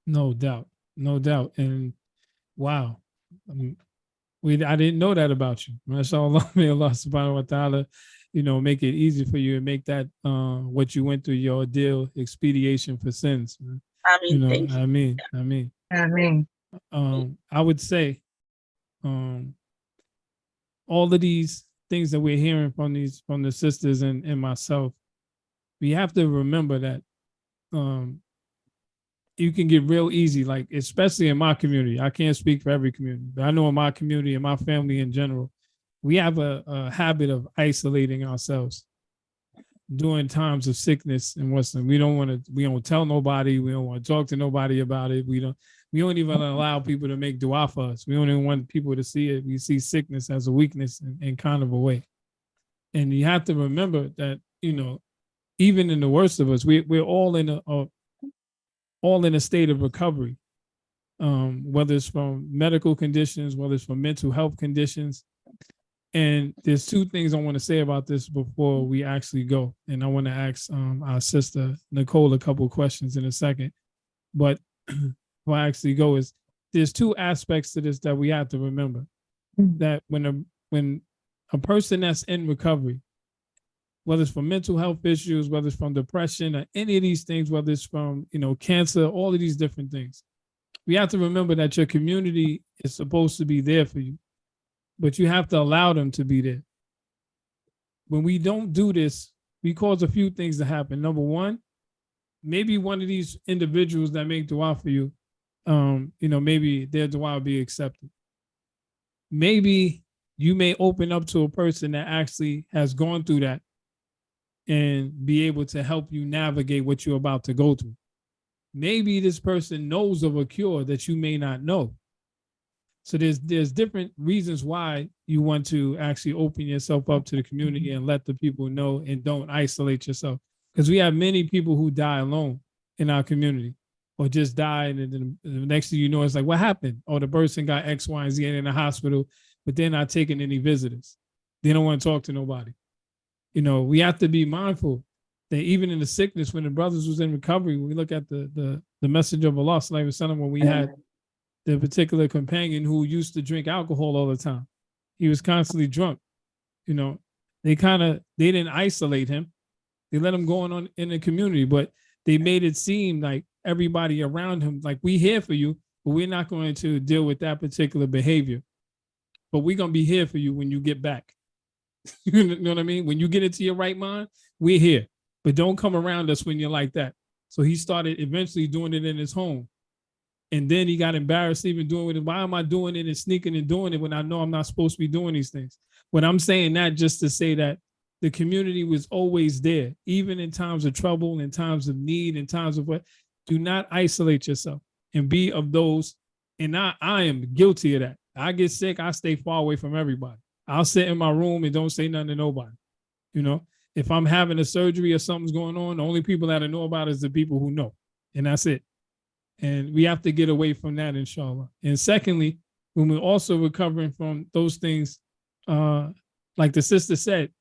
No doubt. No doubt. And wow. I didn't know that about you. MashaAllah, may Allah subhanahu wa ta'ala, you know, make it easy for you and make that what you went through, your ordeal, expediation for sins. I mean. I would say all of these things that we're hearing from the sisters and myself, we have to remember that you can get real easy, like, especially in my community. I can't speak for every community, but I know in my community and my family in general, we have a habit of isolating ourselves during times of sickness and what's. We don't tell nobody. We don't want to talk to nobody about it. We don't even allow people to make dua for us. We don't even want people to see it. We see sickness as a weakness in kind of a way. And you have to remember that, you know, even in the worst of us, we're all in a state of recovery, whether it's from medical conditions, whether it's from mental health conditions. And there's two things I want to say about this before we actually go. And I want to ask our sister Nicole a couple of questions in a second. But before I actually go, there's two aspects to this that we have to remember. That when a person that's in recovery, whether it's from mental health issues, whether it's from depression or any of these things, whether it's from, you know, cancer, all of these different things, we have to remember that your community is supposed to be there for you, but you have to allow them to be there. When we don't do this, we cause a few things to happen. Number one, maybe one of these individuals that make dua for you, maybe their dua will be accepted. Maybe you may open up to a person that actually has gone through that and be able to help you navigate what you're about to go through. Maybe this person knows of a cure that you may not know. So there's different reasons why you want to actually open yourself up to the community and let the people know, and don't isolate yourself. Because we have many people who die alone in our community, or just die, and then the next thing you know, it's like, what happened? Oh, the person got X, Y, and Z in the hospital, but they're not taking any visitors. They don't want to talk to nobody. You know, we have to be mindful that even in the sickness, when the brothers was in recovery, when we look at the message of Allah, when we had the particular companion who used to drink alcohol all the time, he was constantly drunk. You know, they didn't isolate him. They let him go on in the community, but they made it seem like everybody around him, like, we here for you, but we're not going to deal with that particular behavior. But we're going to be here for you when you get back. You know what I mean? When you get into your right mind, we're here. But don't come around us when you're like that. So he started eventually doing it in his home. And then he got embarrassed even doing it. Why am I doing it and sneaking and doing it when I know I'm not supposed to be doing these things? But I'm saying that just to say that the community was always there, even in times of trouble, in times of need, in times of what. Do not isolate yourself and be of those. And I am guilty of that. I get sick, I stay far away from everybody. I'll sit in my room and don't say nothing to nobody. You know, if I'm having a surgery or something's going on, the only people that I know about is the people who know. And that's it. And we have to get away from that, inshallah. And secondly, when we're also recovering from those things, like the sister said,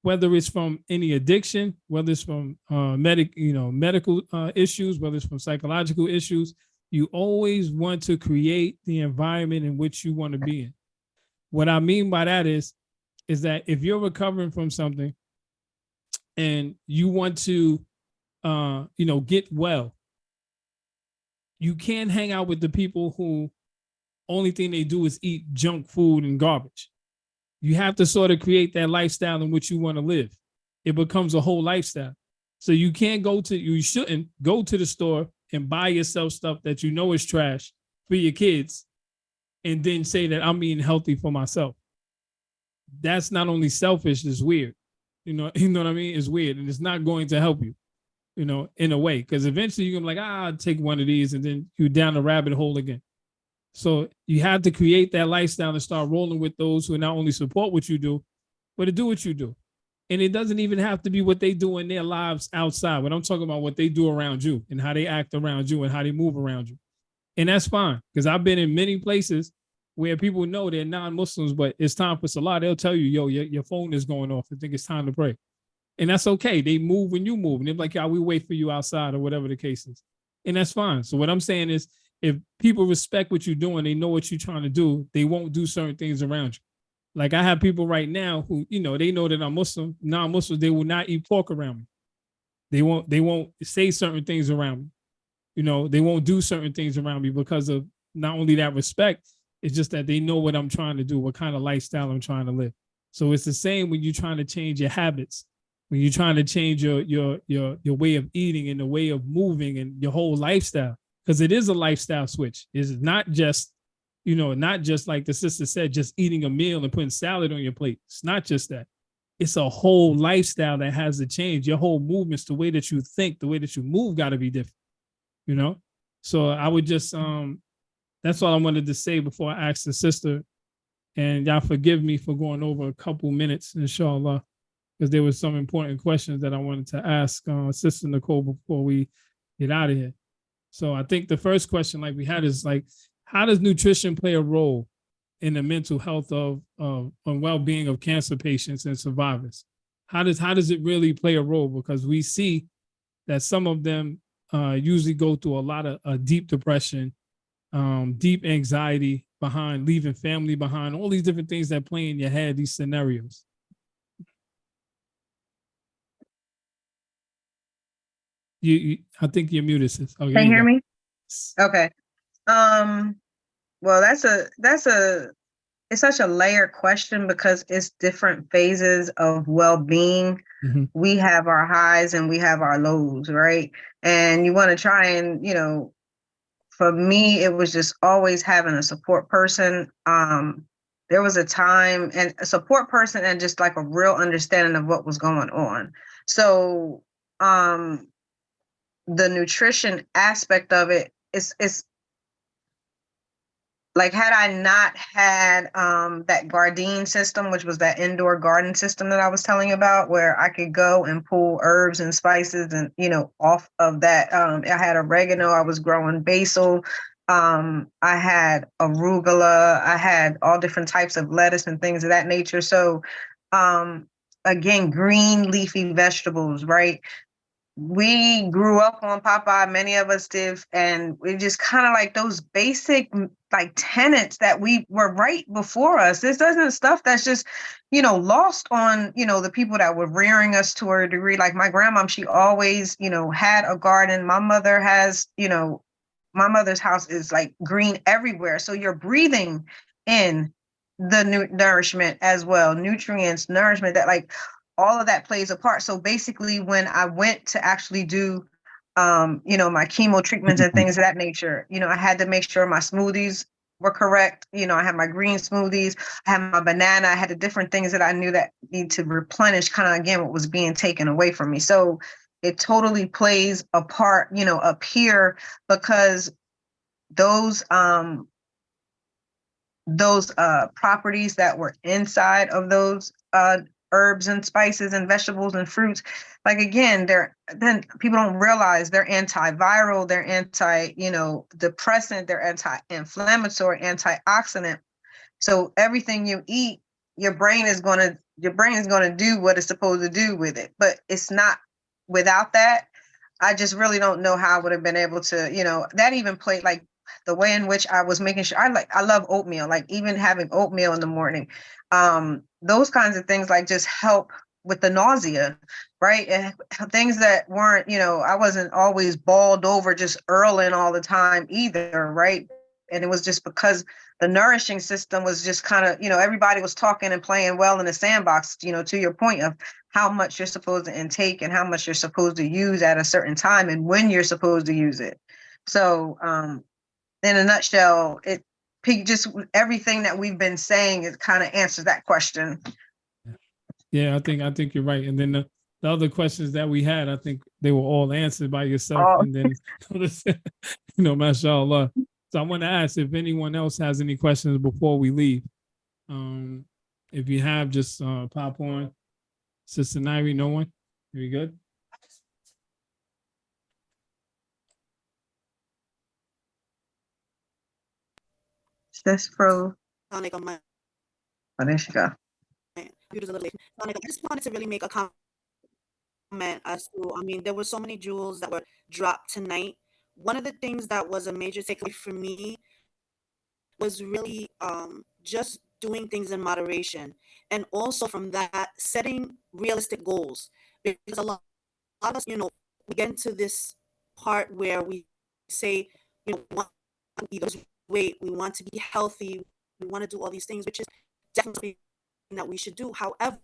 whether it's from any addiction, whether it's from medical issues, whether it's from psychological issues, you always want to create the environment in which you want to be in. What I mean by that is that if you're recovering from something and you want to, get well, you can't hang out with the people who only thing they do is eat junk food and garbage. You have to sort of create that lifestyle in which you want to live. It becomes a whole lifestyle. So you shouldn't go to the store and buy yourself stuff that you know is trash for your kids and then say that I'm eating healthy for myself. That's not only selfish, it's weird. You know what I mean? It's weird and it's not going to help you, in a way, because eventually you're going to be like, I'll take one of these and then you're down the rabbit hole again. So you have to create that lifestyle and start rolling with those who not only support what you do, but to do what you do. And it doesn't even have to be what they do in their lives outside. When I'm talking about what they do around you and how they act around you and how they move around you. And that's fine, because I've been in many places where people know they're non-Muslims, but it's time for Salah. They'll tell you, yo, your phone is going off. I think it's time to pray. And that's okay. They move when you move. And they're like, yeah, we wait for you outside or whatever the case is. And that's fine. So what I'm saying is, if people respect what you're doing, they know what you're trying to do, they won't do certain things around you. Like I have people right now who, they know that I'm Muslim, non-Muslims, they will not eat pork around me. They won't say certain things around me. They won't do certain things around me because of not only that respect, it's just that they know what I'm trying to do, what kind of lifestyle I'm trying to live. So it's the same when you're trying to change your habits, when you're trying to change your way of eating and the way of moving and your whole lifestyle. Because it is a lifestyle switch. It's not just, not just like the sister said, just eating a meal and putting salad on your plate. It's not just that. It's a whole lifestyle that has to change. Your whole movements, the way that you think, the way that you move got to be different, So I would just, that's all I wanted to say before I asked the sister. And y'all forgive me for going over a couple minutes, inshallah, because there was some important questions that I wanted to ask Sister Nicole before we get out of here. So I think the first question like we had is like, how does nutrition play a role in the mental health and well-being of cancer patients and survivors? How does it really play a role? Because we see that some of them usually go through a lot of deep depression, deep anxiety behind leaving family behind, all these different things that play in your head, these scenarios. I think you're muted, sis. Oh, can you hear me? Okay. Well, it's such a layered question because it's different phases of well-being. Mm-hmm. We have our highs and we have our lows, right? And you want to try and, for me, it was just always having a support person. There was a time and a support person and just like a real understanding of what was going on. So, the nutrition aspect of it is like, had I not had that Gardein system, which was that indoor garden system that I was telling you about, where I could go and pull herbs and spices and, off of that. I had oregano, I was growing basil. I had arugula, I had all different types of lettuce and things of that nature. So, again, green leafy vegetables, right? We grew up on Popeye, many of us did, and we just kind of like those basic like tenets that we were right before us. This isn't stuff that's just, lost on, the people that were rearing us to a degree. Like my grandma, she always, had a garden. My mother has, my mother's house is like green everywhere. So you're breathing in the nourishment as well, nutrients, nourishment that like, all of that plays a part. So basically when I went to actually do my chemo treatments and things of that nature. I had to make sure my smoothies were correct. I had my green smoothies, I had my banana, I had the different things that I knew that need to replenish kind of again what was being taken away from me. So it totally plays a part, up here, because those properties that were inside of those herbs and spices and vegetables and fruits, like again, then people don't realize they're antiviral, they're depressant, they're anti-inflammatory, antioxidant. So everything you eat, your brain is going to do what it's supposed to do with it. But it's not without that. I just really don't know how I would have been able to, that even played like the way in which I was making sure I love oatmeal, like even having oatmeal in the morning. Those kinds of things like just help with the nausea, right? And things that weren't, I wasn't always balled over just earling all the time either, right? And it was just because the nourishing system was just kind of, everybody was talking and playing well in the sandbox, to your point of how much you're supposed to intake and how much you're supposed to use at a certain time and when you're supposed to use it. So in a nutshell, just everything that we've been saying is kind of answers that question. Yeah, I think you're right. And then the other questions that we had, I think they were all answered by yourself. Oh. And then, mashallah. So I want to ask if anyone else has any questions before we leave. If you have, just pop on. Sister Nairi, no one? Are you good? That's pro. Oh, there she go. I just wanted to really make a comment as to, there were so many jewels that were dropped tonight. One of the things that was a major takeaway for me was really just doing things in moderation. And also from that, setting realistic goals. Because a lot of us, we get into this part where we say, we want to lose weight, we want to be healthy, we want to do all these things, which is definitely that we should do. However,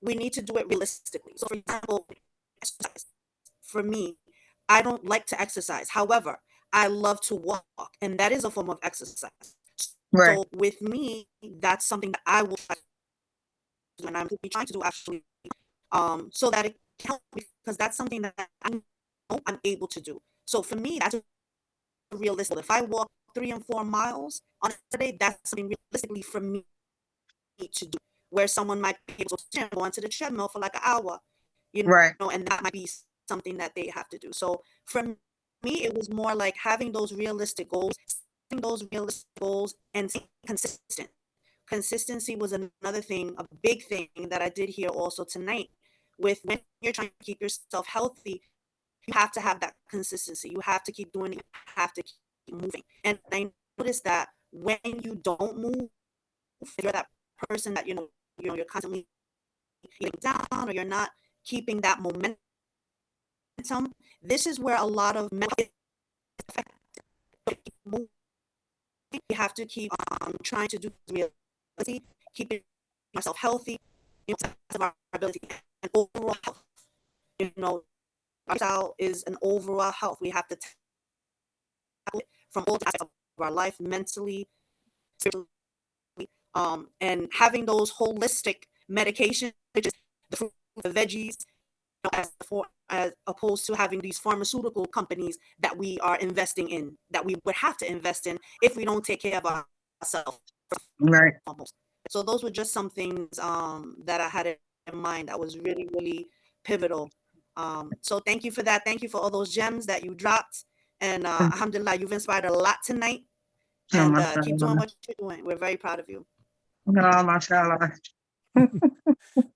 we need to do it realistically. So for example, exercise. For me, I don't like to exercise. However, I love to walk, and that is a form of exercise. Right. So with me, that's something that I will try to do, and I'm trying to do actually, so that it can help me, because that's something that I know I'm able to do. So for me, that's realistic. If I walk 3 and 4 miles on a Saturday, that's something realistically for me to do. Where someone might be able to go onto the treadmill for like an hour, Right. And that might be something that they have to do. So for me, it was more like having those realistic goals, and staying consistent. Consistency was another thing, a big thing that I did here also tonight. With when you're trying to keep yourself healthy, you have to have that consistency. You have to keep doing it. You have to keep moving. And I noticed that when you don't move, if you're that person that you're constantly feeling down, or you're not keeping that momentum, this is where a lot of mental moving. You have to keep trying to do reality, keeping yourself healthy, of our ability and overall health. Lifestyle is an overall health. We have to tackle it from all aspects of our life, mentally, spiritually, and having those holistic medications, which is the fruit, the veggies, as opposed to having these pharmaceutical companies that we are investing in, that we would have to invest in if we don't take care of ourselves. Right. Almost. So those were just some things that I had in mind that was really, really pivotal. So thank you for that. Thank you for all those gems that you dropped. And alhamdulillah, you've inspired a lot tonight. And keep doing what you're doing. We're very proud of you. No, mashallah.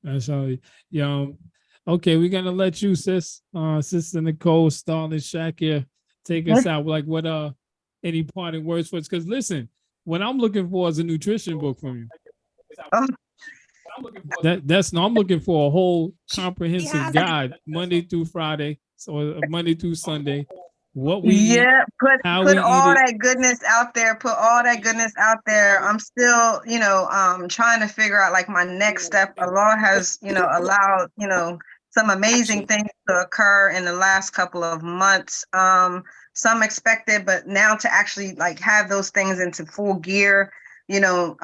Mashallah. Okay, we're gonna let you, Sister Nicole, Starling, Shakir, take us out. Like, what any parting words for us? Because listen, what I'm looking for is a nutrition book from you. Oh. I'm looking for a whole comprehensive guide, Monday through Friday, so Monday through Sunday. What we eat, put all that goodness out there. Put all that goodness out there. I'm still, trying to figure out like my next step. Allah has, allowed, some amazing Actually. things to occur in the last couple of months. Some expected, but now to actually like have those things into full gear, Know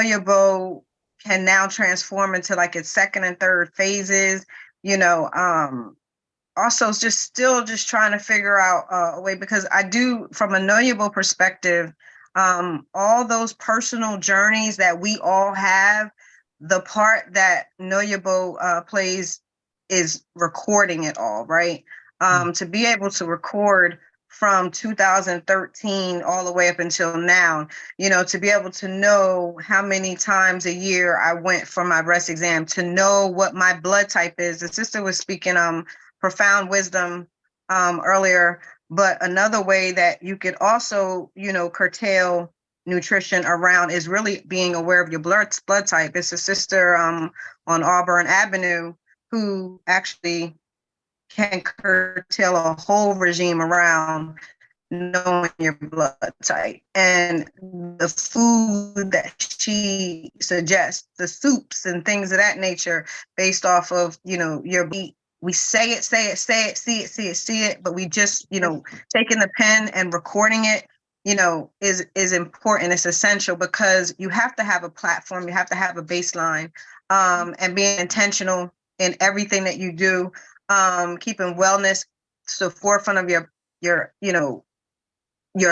Your Bow can now transform into like its second and third phases, also just trying to figure out a way, because I do, from a Know Your Bow perspective, all those personal journeys that we all have, the part that Know Your Bow plays is recording it all, right? To be able to record from 2013 all the way up until now, to be able to know how many times a year I went for my breast exam, to know what my blood type is. The sister was speaking profound wisdom earlier, but another way that you could also, curtail nutrition around is really being aware of your blood type. It's a sister on Auburn Avenue who actually can curtail a whole regime around knowing your blood type. And the food that she suggests, the soups and things of that nature, based off of, your beat. We say it, see it, but we just, taking the pen and recording it, is important. It's essential because you have to have a platform, you have to have a baseline, and being intentional in everything that you do, keeping wellness to the forefront of your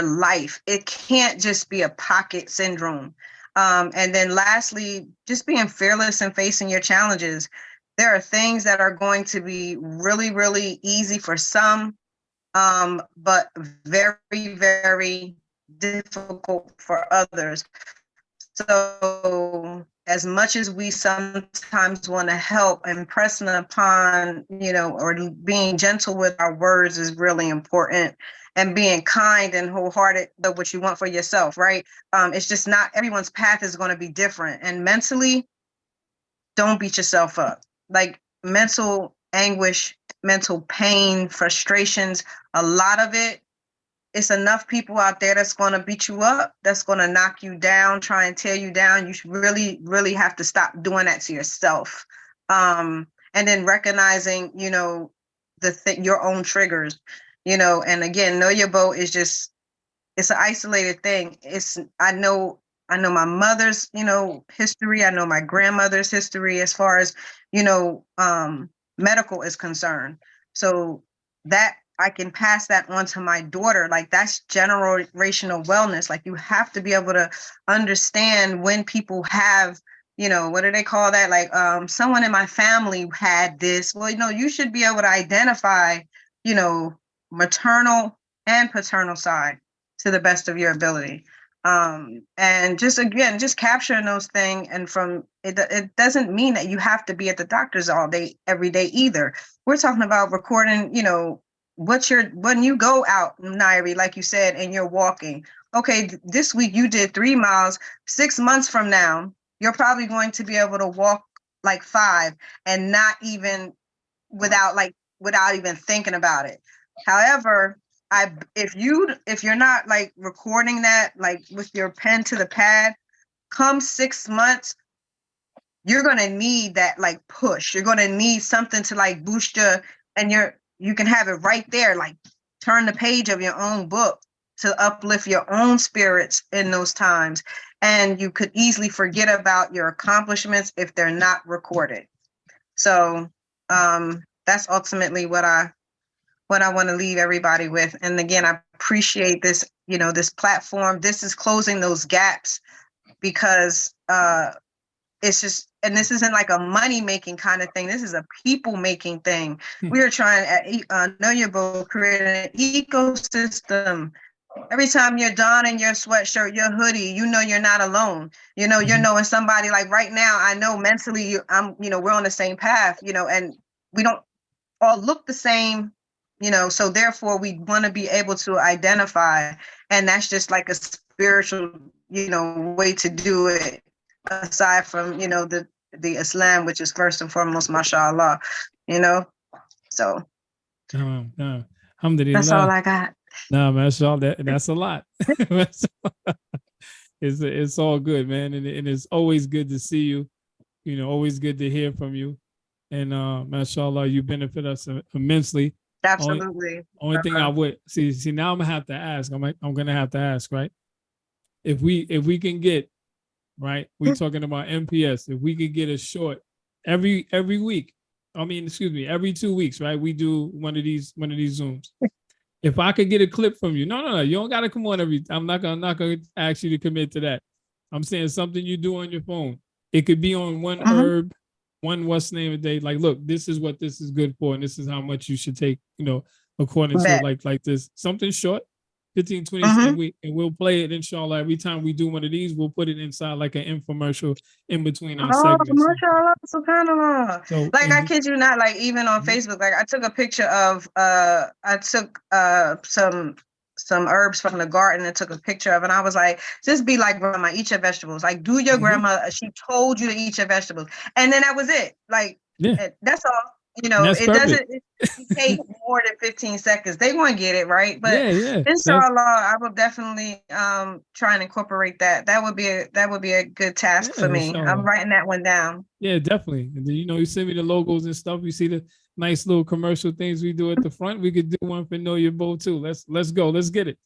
life. It can't just be a pocket syndrome. And then lastly, just being fearless and facing your challenges. There are things that are going to be really, really easy for some, but very, very difficult for others. So as much as we sometimes want to help, impressing upon, or being gentle with our words is really important, and being kind and wholehearted of what you want for yourself, right? It's just not everyone's path is going to be different. And mentally, don't beat yourself up. Like mental anguish, mental pain, frustrations, a lot of it, it's enough people out there that's going to beat you up, that's going to knock you down, try and tear you down. You should really, really have to stop doing that to yourself. And then recognizing, your own triggers, and again, Know Your Bow is just, it's an isolated thing. I know my mother's, history. I know my grandmother's history as far as, medical is concerned. So that I can pass that on to my daughter. Like that's generational wellness. Like you have to be able to understand when people have, what do they call that? Like someone in my family had this. Well, you should be able to identify, maternal and paternal side to the best of your ability. And just capturing those things. And from it doesn't mean that you have to be at the doctor's all day, every day either. We're talking about recording, when you go out, Nairi, like you said, and you're walking, okay, this week you did 3 miles. 6 months from now, you're probably going to be able to walk like 5 and not even without even thinking about it. However, if you're not like recording that, like with your pen to the pad, come 6 months, you're going to need that like push. You're going to need something to like boost you can have it right there, like turn the page of your own book to uplift your own spirits in those times. And you could easily forget about your accomplishments if they're not recorded. So that's ultimately what I want to leave everybody with. And again, I appreciate this, this platform. This is closing those gaps because it's just, and this isn't like a money-making kind of thing. This is a people-making thing. We are trying at Know Your Bow, create an ecosystem. Every time you're donning your sweatshirt, your hoodie, you're not alone. You're knowing somebody. Like right now, I know mentally, we're on the same path. And we don't all look the same. So therefore, we want to be able to identify, and that's just like a spiritual, way to do it. Aside from, the Islam, which is first and foremost, mashallah, so Alhamdulillah. That's all I got. No, mashallah, that's a lot. It's all good, man, and it's always good to see you. Always good to hear from you, and mashallah, you benefit us immensely. Absolutely. Only thing I would see now, I'm gonna have to ask. I'm gonna have to ask, right? If we can get, right, we're talking about MPS. If we could get a short every week, every 2 weeks, right? We do one of these Zooms. If I could get a clip from you, no, you don't gotta come on I'm not gonna ask you to commit to that. I'm saying something you do on your phone. It could be on one herb, one what's the name of the day. Like, look, this is what this is good for, and this is how much you should take, according to like this. Something short, 15, 20 second week, and we'll play it, inshallah. Every time we do one of these, we'll put it inside like an infomercial in between our segments. MashaAllah, subhanAllah. So, like, I kid you not, like, even on Facebook, like, I took a picture of some herbs from the garden and took a picture of, and I was like, just be like grandma, eat your vegetables. Like, do your grandma, she told you to eat your vegetables. And then that was it. Like, that's all. It doesn't take more than 15 seconds. They want to get it, right? But inshallah, I will definitely try and incorporate that. That would be a good task for me. Inshallah. I'm writing that one down. Yeah, definitely. And then, you send me the logos and stuff. You see the nice little commercial things we do at the front. We could do one for Know Your Bow too. Let's go. Let's get it.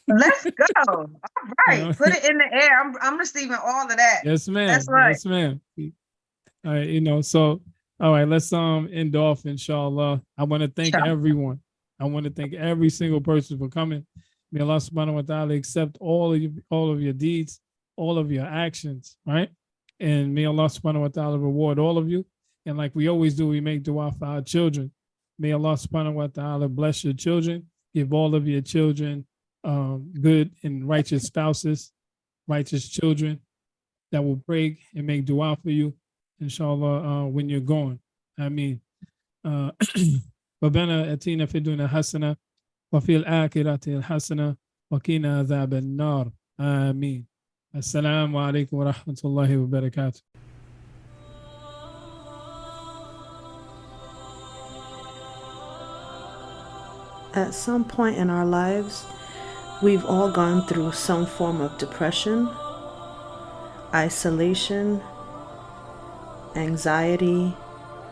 Let's go. All right. Put it in the air. I'm receiving all of that. Yes, ma'am. That's right. Yes, ma'am. All right, so all right, let's end off, inshallah. I want to thank everyone. I want to thank every single person for coming. May Allah subhanahu wa ta'ala accept all of your deeds, all of your actions, right? And may Allah subhanahu wa ta'ala reward all of you. And like we always do, we make dua for our children. May Allah subhanahu wa ta'ala bless your children, give all of your children good and righteous spouses, righteous children that will pray and make dua for you, inshallah, when you're gone. I mean, ربنا اتينا في الدنيا حسنة وفي الآخرة حسنة وقنا عذاب النار آمين. السلام عليكم ورحمة الله وبركاته. At some point in our lives, we've all gone through some form of depression, isolation, anxiety,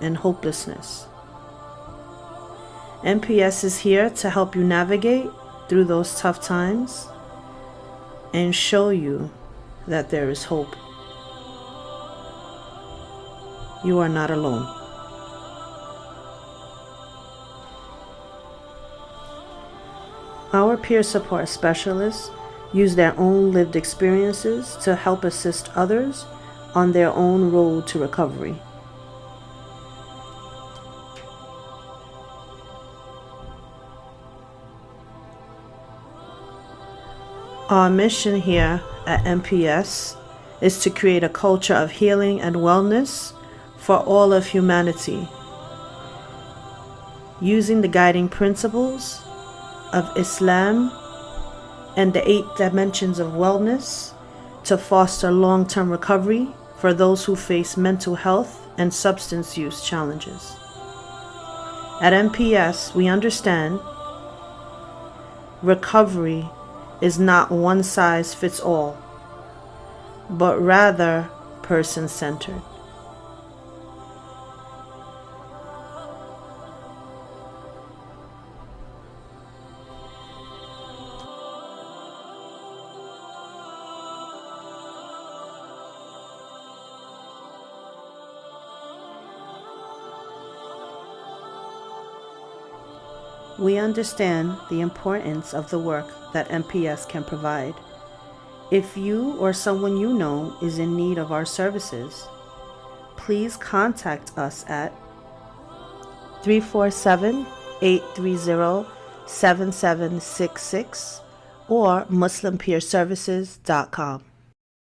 and hopelessness. MPS is here to help you navigate through those tough times and show you that there is hope. You are not alone. Our peer support specialists use their own lived experiences to help assist others on their own road to recovery. Our mission here at MPS is to create a culture of healing and wellness for all of humanity, using the guiding principles of Islam and the 8 dimensions of wellness to foster long-term recovery for those who face mental health and substance use challenges. At MPS, we understand recovery is not one size fits all, but rather person-centered. We understand the importance of the work that MPS can provide. If you or someone you know is in need of our services, please contact us at 347-830-7766 or muslimpeerservices.com.